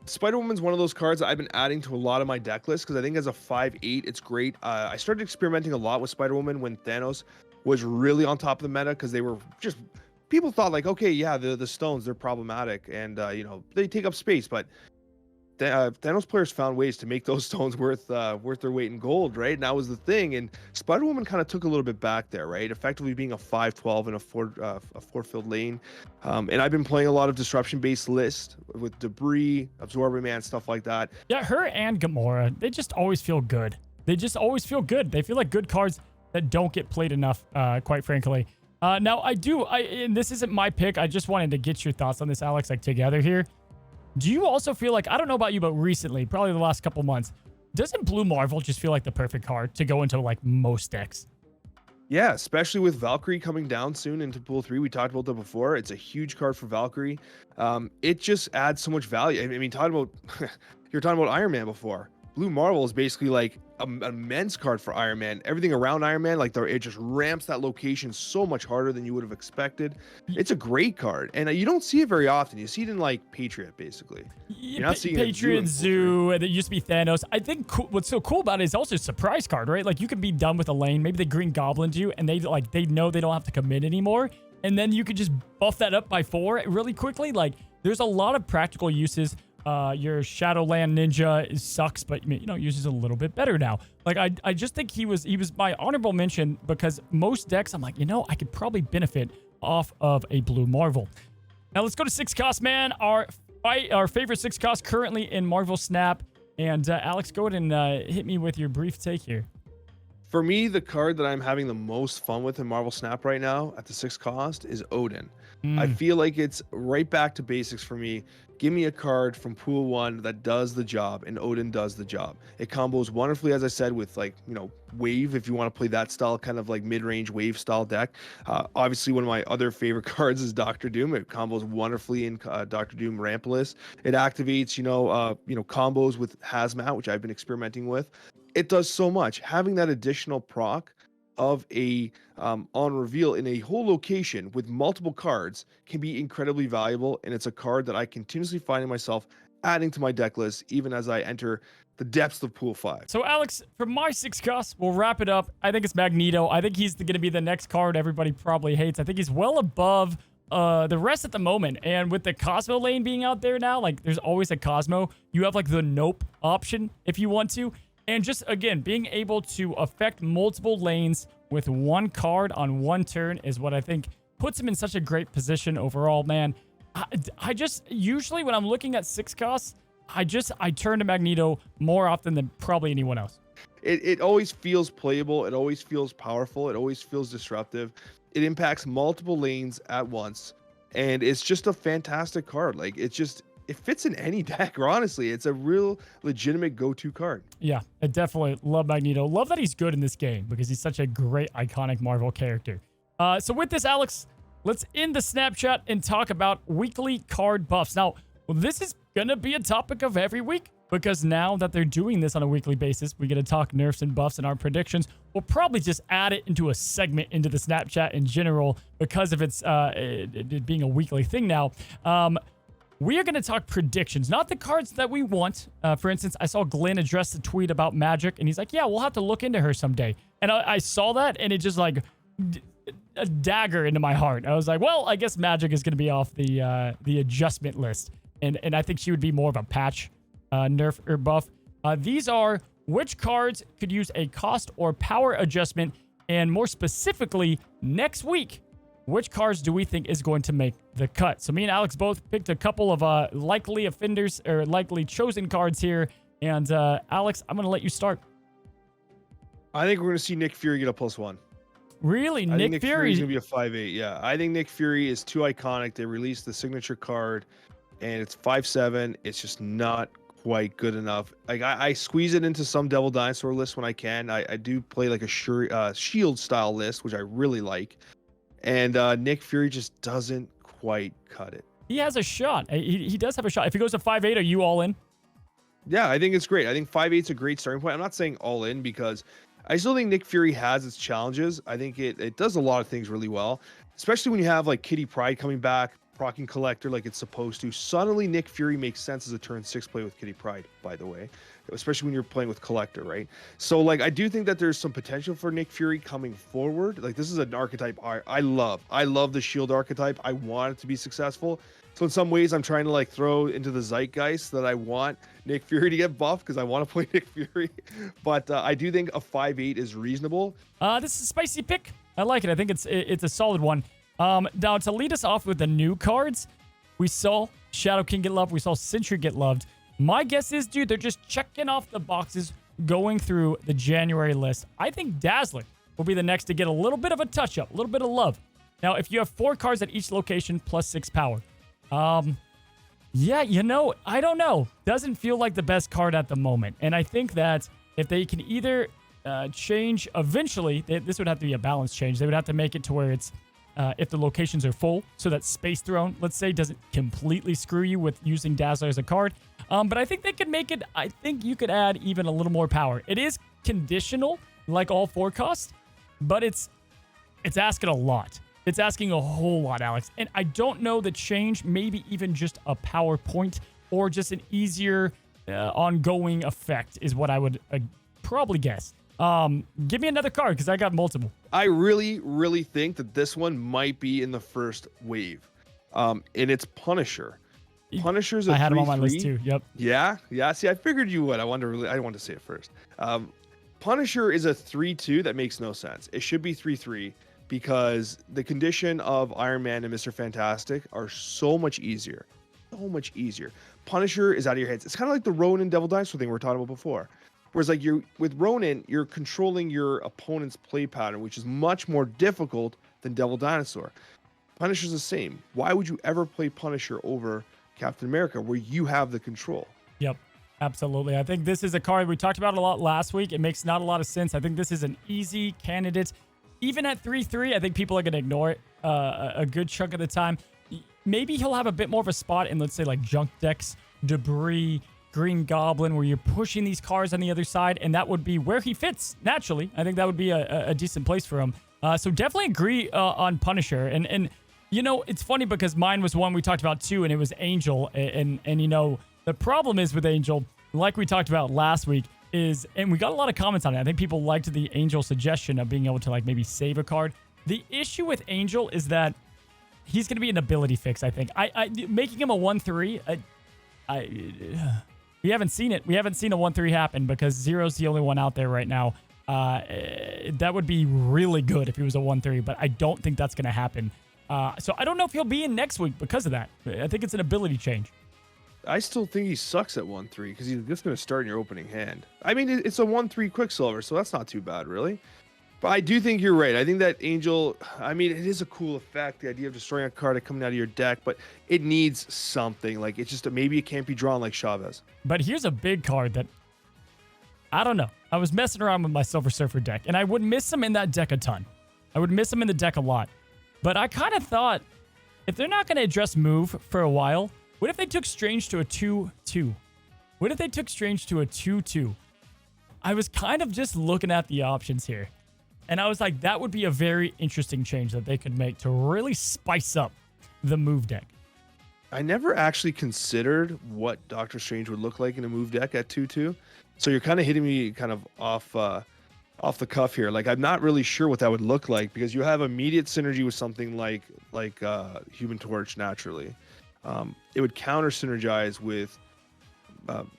Spider-Woman's one of those cards that I've been adding to a lot of my deck lists because I think as a 5/8, it's great. I started experimenting a lot with Spider-Woman when Thanos was really on top of the meta because they were just, people thought like, okay, yeah, the stones, they're problematic and they take up space, but Thanos players found ways to make those stones worth their weight in gold, right? And that was the thing. And Spider-Woman kind of took a little bit back there, right? Effectively being a 5/12 in a four-field lane. And I've been playing a lot of disruption-based lists with Debris, Absorbing Man, stuff like that. Yeah, her and Gamora, they just always feel good. They just always feel good. They feel like good cards that don't get played enough, quite frankly. Now, and this isn't my pick. I just wanted to get your thoughts on this, Alex, like together here. Do you also feel like, I don't know about you, but recently, probably the last couple months, doesn't Blue Marvel just feel like the perfect card to go into like most decks? Yeah, especially with Valkyrie coming down soon into pool 3. We talked about that before. It's a huge card for Valkyrie. It just adds so much value. I mean, talking about you're talking about Iron Man before. Blue Marvel is basically like an immense card for Iron Man. Everything around Iron Man, like it just ramps that location so much harder than you would have expected. It's a great card, and you don't see it very often. You see it in like Patriot, basically. You're not seeing Patriot, Zoo, and it used to be Thanos. I think what's so cool about it is also a surprise card, right? Like you can be done with a lane, maybe the Green Goblin you, and they know they don't have to commit anymore, and then you could just buff that up by 4 really quickly. Like there's a lot of practical uses. Your Shadowland Ninja sucks, but uses a little bit better now. Like I just think he was my honorable mention because most decks I'm like, I could probably benefit off of a Blue Marvel. Now let's go to 6 cost, man. Our favorite 6 cost currently in Marvel Snap. And Alex, go ahead and hit me with your brief take here. For me, the card that I'm having the most fun with in Marvel Snap right now at the 6 cost is Odin. I feel like it's right back to basics for me. Give me a card from Pool 1 that does the job, and Odin does the job. It combos wonderfully, as I said, with Wave, if you want to play that style, kind of like mid-range Wave style deck. Obviously, one of my other favorite cards is Doctor Doom. It combos wonderfully in Doctor Doom Rampartless. It activates, combos with Hazmat, which I've been experimenting with. It does so much. Having that additional proc of a on reveal in a whole location with multiple cards can be incredibly valuable, and it's a card that I continuously find myself adding to my deck list even as I enter the depths of Pool 5. So Alex, for my 6 costs, we'll wrap it up. I think it's Magneto. I think he's going to be the next card everybody probably hates. I think he's well above the rest at the moment, and with the Cosmo lane being out there now, like there's always a Cosmo. You have like the Nope option if you want to. And just, again, being able to affect multiple lanes with one card on one turn is what I think puts him in such a great position overall, man. I just, usually when I'm looking at 6 costs, I turn to Magneto more often than probably anyone else. It always feels playable. It always feels powerful. It always feels disruptive. It impacts multiple lanes at once. And it's just a fantastic card. Like, it fits in any deck, or honestly. It's a real legitimate go-to card. Yeah, I definitely love Magneto. Love that he's good in this game because he's such a great, iconic Marvel character. So with this, Alex, let's end the Snapchat and talk about weekly card buffs. Now, this is going to be a topic of every week because now that they're doing this on a weekly basis, we get to talk nerfs and buffs and our predictions. We'll probably just add it into a segment into the Snapchat in general because of it being a weekly thing now. We are going to talk predictions, not the cards that we want. For instance, I saw Glenn address the tweet about Magic, and he's like, yeah, we'll have to look into her someday. And I saw that, and it just like a dagger into my heart. I was like, well, I guess Magic is going to be off the adjustment list. And I think she would be more of a patch nerf or buff. These are which cards could use a cost or power adjustment, and more specifically, next week, which cards do we think is going to make the cut? So me and Alex both picked a couple of likely offenders or likely chosen cards here. And Alex, I'm going to let you start. I think we're going to see Nick Fury get a +1. Really? I think Nick Fury is going to be a 5/8. Yeah, I think Nick Fury is too iconic. They released the signature card, and it's 5/7. It's just not quite good enough. Like I squeeze it into some Devil Dinosaur list when I can. I do play like a Shield style list, which I really like. And Nick Fury just doesn't quite cut it. He has a shot. He does have a shot. If he goes to 5/8, are you all in? Yeah, I think it's great. I think 5/8 is a great starting point. I'm not saying all in because I still think Nick Fury has its challenges. I think it does a lot of things really well, especially when you have like Kitty Pryde coming back, procking Collector like it's supposed to. Suddenly, Nick Fury makes sense as a turn 6 play with Kitty Pryde, by the way, especially when you're playing with Collector, right? So, like, I do think that there's some potential for Nick Fury coming forward. Like, this is an archetype I love. I love the Shield archetype. I want it to be successful. So, in some ways, I'm trying to, like, throw into the zeitgeist that I want Nick Fury to get buffed because I want to play Nick Fury. But I do think a 5/8 is reasonable. This is a spicy pick. I like it. I think it's a solid one. Now, to lead us off with the new cards, we saw Shadow King get loved. We saw Sentry get loved. My guess is, dude, they're just checking off the boxes going through the January list. I think Dazzler will be the next to get a little bit of a touch-up, a little bit of love. Now, if you have 4 cards at each location plus 6 power, Yeah, I don't know. Doesn't feel like the best card at the moment. And I think that if they can either change eventually, this would have to be a balance change. They would have to make it to where it's if the locations are full, so that Space Throne, let's say, doesn't completely screw you with using Dazzler as a card. But I think they could make it, I think you could add even a little more power. It is conditional, like all 4 costs, but it's asking a lot. It's asking a whole lot, Alex. And I don't know the change, maybe even just a power point or just an easier ongoing effect is what I would probably guess. Give me another card because I got multiple. I really, really think that this one might be in the first wave. And it's Punisher. Punisher's a 3/3. I had him on my list too. Yep. Yeah. See, I figured you would. I wanted to say it first. Punisher is a 3/2 that makes no sense. It should be 3/3 because the condition of Iron Man and Mr. Fantastic are so much easier. So much easier. Punisher is out of your heads. It's kind of like the Ronin Devil Dinosaur thing we were talking about before. Whereas like with Ronin, you're controlling your opponent's play pattern, which is much more difficult than Devil Dinosaur. Punisher's the same. Why would you ever play Punisher over Captain America where you have the control? Yep, absolutely. I think this is a card we talked about a lot last week. It makes not a lot of sense. I think this is an easy candidate. Even at 3/3, I think people are going to ignore it a good chunk of the time. Maybe he'll have a bit more of a spot in, let's say, like Junk Decks, Debris, Green Goblin, where you're pushing these cards on the other side, and that would be where he fits naturally. I think that would be a decent place for him. So definitely agree on Punisher. And it's funny because mine was one we talked about too, and it was Angel. And the problem is with Angel, like we talked about last week, and we got a lot of comments on it. I think people liked the Angel suggestion of being able to like maybe save a card. The issue with Angel is that he's going to be an ability fix, I think. I making him a 1/3, we haven't seen it. We haven't seen a 1/3 happen because Zero's the only one out there right now. That would be really good if he was a 1/3, but I don't think that's going to happen. So I don't know if he'll be in next week because of that. I think it's an ability change. I still think he sucks at 1/3 because he's just going to start in your opening hand. I mean, it's a 1/3 Quicksilver, so that's not too bad, really. But I do think you're right. I think that Angel, I mean, it is a cool effect, the idea of destroying a card coming out of your deck, but it needs something. Like, it's just, maybe it can't be drawn like Chavez. But here's a big card that, I don't know. I was messing around with my Silver Surfer deck, and I would miss him in that deck a ton. I would miss him in the deck a lot. But I kind of thought, if they're not going to address move for a while, what if they took Strange to a 2/2? What if they took Strange to a 2/2? I was kind of just looking at the options here. And I was like, that would be a very interesting change that they could make to really spice up the move deck. I never actually considered what Doctor Strange would look like in a move deck at 2/2. So you're kind of hitting me kind of off the cuff here. Like, I'm not really sure what that would look like because you have immediate synergy with something like Human Torch naturally. It would counter synergize with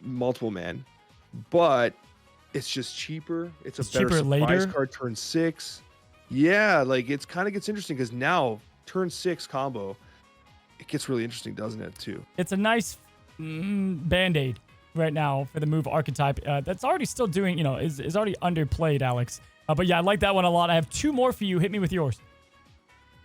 Multiple Man, but it's just cheaper. It's a better surprise later card turn 6. Yeah, like it's kind of gets interesting because now turn 6 combo, it gets really interesting, doesn't it, too? It's a nice band-aid right now for the move archetype that's already still doing, is already underplayed, Alex. But yeah, I like that one a lot. I have 2 more for you. Hit me with yours.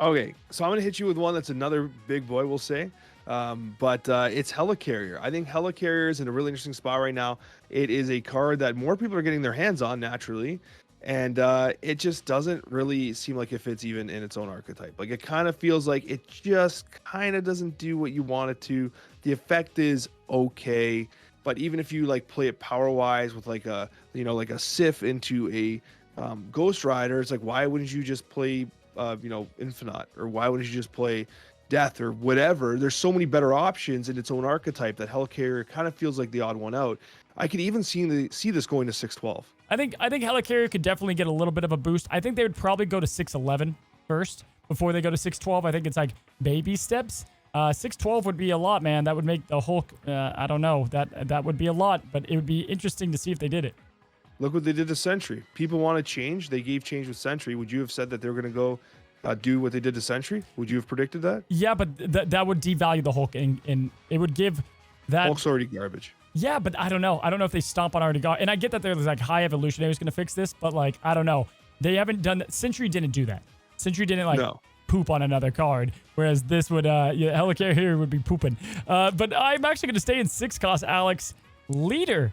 Okay, so I'm going to hit you with one that's another big boy, we'll say. But it's Helicarrier. I think Helicarrier is in a really interesting spot right now. It is a card that more people are getting their hands on naturally, and it just doesn't really seem like it fits even in its own archetype. Like, it kind of feels like it just kind of doesn't do what you want it to. The effect is okay, but even if you like play it power wise with like a Sif into a Ghost Rider, it's like, why wouldn't you just play Infinite, or why wouldn't you just play Death or whatever? There's so many better options in its own archetype that Helicarrier kind of feels like the odd one out. I could even see this going to 6/12. I think Helicarrier could definitely get a little bit of a boost. I think they would probably go to 6/11 first before they go to 6/12. I think it's like baby steps. 6/12 would be a lot, man. That would make the Hulk. I don't know. That would be a lot, but it would be interesting to see if they did it. Look what they did to Sentry. People want to change. They gave change with Sentry. Would you have said that they were going to go do what they did to Sentry? Would you have predicted that? Yeah, but that would devalue the Hulk, and it would give that... Hulk's already garbage. Yeah, but I don't know. I don't know if they stomp on already garbage. And I get that there's like high evolutionary is going to fix this, but like, I don't know. They haven't done that. Sentry didn't do that. Sentry didn't poop on another card, whereas this would, Helicarrier here would be pooping. But I'm actually going to stay in 6 cost, Alex. Leader.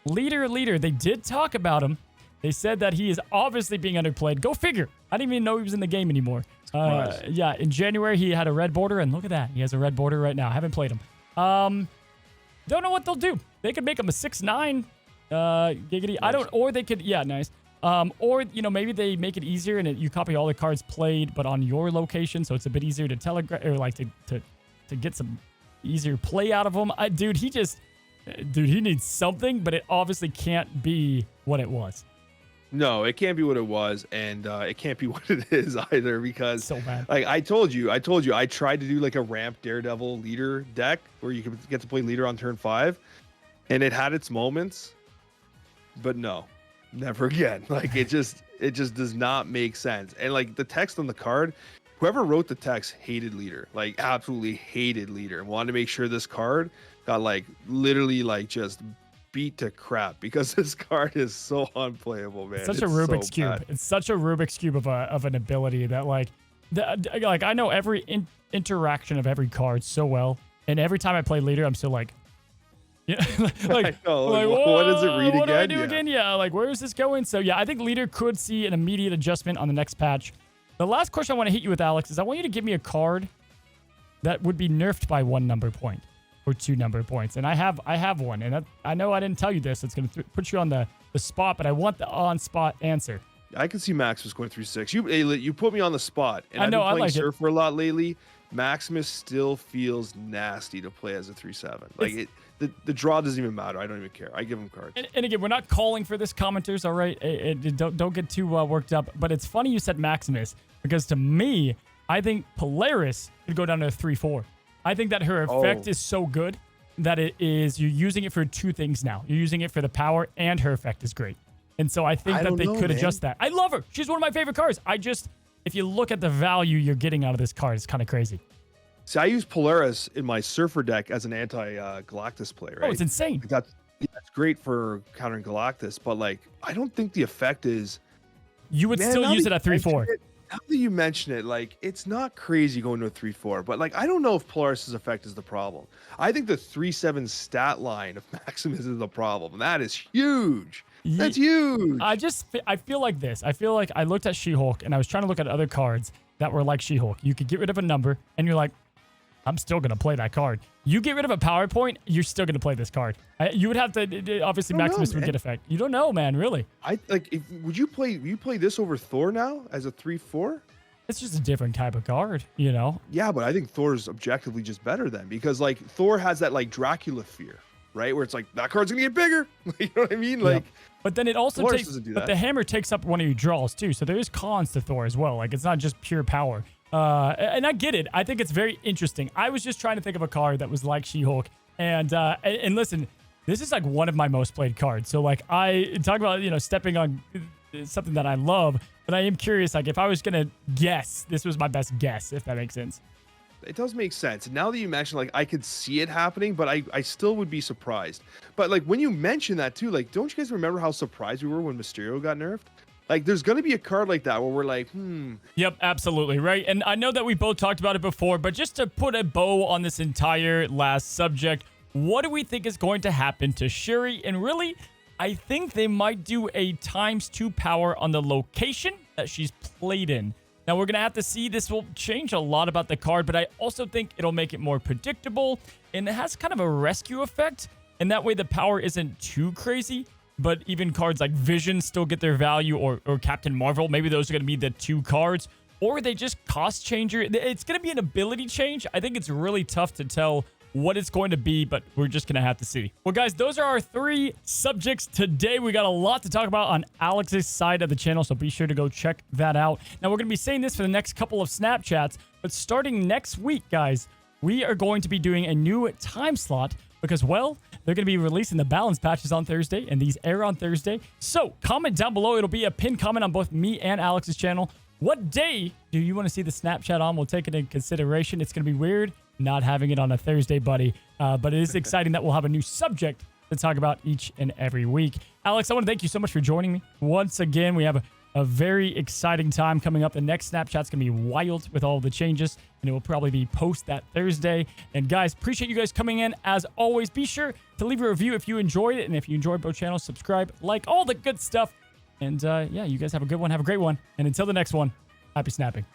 They did talk about him. They said that he is obviously being underplayed. Go figure. I didn't even know he was in the game anymore. Yeah, in January, he had a red border, and look at that. He has a red border right now. I haven't played him. Don't know what they'll do. They could make him a 6'9", giggity. Nice. I don't, or they could, yeah, nice. Or, maybe they make it easier and you copy all the cards played, but on your location, so it's a bit easier to telegraph, or like to get some easier play out of him. Dude, he needs something, but it obviously can't be what it was. No, it can't be what it was, and it can't be what it is either, because so bad. Like I told you, I tried to do like a ramp Daredevil leader deck where you could get to play leader on turn 5, and it had its moments, but no, never again. Like it just does not make sense. And like the text on the card, whoever wrote the text hated leader, like absolutely hated leader, and wanted to make sure this card got like literally like just beat to crap, because this card is so unplayable, man. Such a Rubik's Cube. It's such a Rubik's Cube of an ability that like I know every interaction of every card so well, and every time I play leader, I'm still like, yeah, like, what does it read again? What do I do again? Yeah, like where is this going? So yeah, I think leader could see an immediate adjustment on the next patch. The last question I want to hit you with, Alex, is I want you to give me a card that would be nerfed by 1 number point. Or 2 number points, and I have one, and I know I didn't tell you this. It's gonna put you on the spot, but I want the on-spot answer. I can see Maximus going through 6. You put me on the spot, and I know, I've been playing like Surfer a lot lately. Maximus still feels nasty to play as a 3/7. Like the draw doesn't even matter. I don't even care. I give him cards. And again, we're not calling for this, commenters. All right, don't get too worked up. But it's funny you said Maximus, because to me, I think Polaris could go down to a 3/4. I think that her effect is so good that you're using it for 2 things now. You're using it for the power, and her effect is great. And so I think that they could adjust that. I love her. She's one of my favorite cards. If you look at the value you're getting out of this card, it's kind of crazy. See, I use Polaris in my Surfer deck as an anti-Galactus play, right? Oh, it's insane. That's great for countering Galactus, but like, I don't think the effect is... You would still use it at 3/4. Now that you mention it, like, it's not crazy going to a 3/4, but like, I don't know if Polaris's effect is the problem. I think the 3/7 stat line of Maximus is the problem. And that is huge. That's huge. I feel like this. I feel like I looked at She-Hulk and I was trying to look at other cards that were like She-Hulk. You could get rid of a number and you're like, I'm still going to play that card. You get rid of a PowerPoint, you're still going to play this card. You would have to, obviously Maximus would get effect. You don't know, man, really. Would you play this over Thor now as a 3/4? It's just a different type of card, you know? Yeah, but I think Thor's objectively just better then, because like Thor has that like Dracula fear, right? Where it's like, that card's going to get bigger. You know what I mean? Like, but then it also Polaris takes, doesn't do but that. the hammer takes up one of your draws too. So there is cons to Thor as well. Like it's not just pure power. And I get it. I think it's very interesting. I was just trying to think of a card that was like She-Hulk. And listen, this is like one of my most played cards. So like I talk about, stepping on something that I love, but I am curious, like if I was going to guess, this was my best guess, if that makes sense. It does make sense. And now that you mention, like, I could see it happening, but I still would be surprised. But like when you mention that too, like, don't you guys remember how surprised we were when Mysterio got nerfed? Like, there's going to be a card like that where we're like, Yep, absolutely, right? And I know that we both talked about it before, but just to put a bow on this entire last subject, what do we think is going to happen to Shuri? And really, I think they might do a ×2 power on the location that she's played in. Now, we're going to have to see. This will change a lot about the card, but I also think it'll make it more predictable, and it has kind of a rescue effect, and that way the power isn't too crazy. But even cards like Vision still get their value, or Captain Marvel. Maybe those are going to be the 2 cards. Or they just cost changer. It's going to be an ability change. I think it's really tough to tell what it's going to be, but we're just going to have to see. Well, guys, those are our 3 subjects today. We got a lot to talk about on Alex's side of the channel, so be sure to go check that out. Now, we're going to be saying this for the next couple of Snapchats, but starting next week, guys, we are going to be doing a new time slot because, well, they're going to be releasing the balance patches on Thursday, and these air on Thursday. So comment down below. It'll be a pinned comment on both me and Alex's channel. What day do you want to see the Snapchat on? We'll take it into consideration. It's going to be weird not having it on a Thursday, buddy. But it is exciting that we'll have a new subject to talk about each and every week. Alex, I want to thank you so much for joining me. Once again, we have a very exciting time coming up. The next Snapchat's going to be wild with all the changes, and it will probably be post that Thursday. And guys, appreciate you guys coming in. As always, be sure to leave a review if you enjoyed it. And if you enjoyed both channels, subscribe, like, all the good stuff. And yeah, you guys have a good one. Have a great one. And until the next one, happy snapping.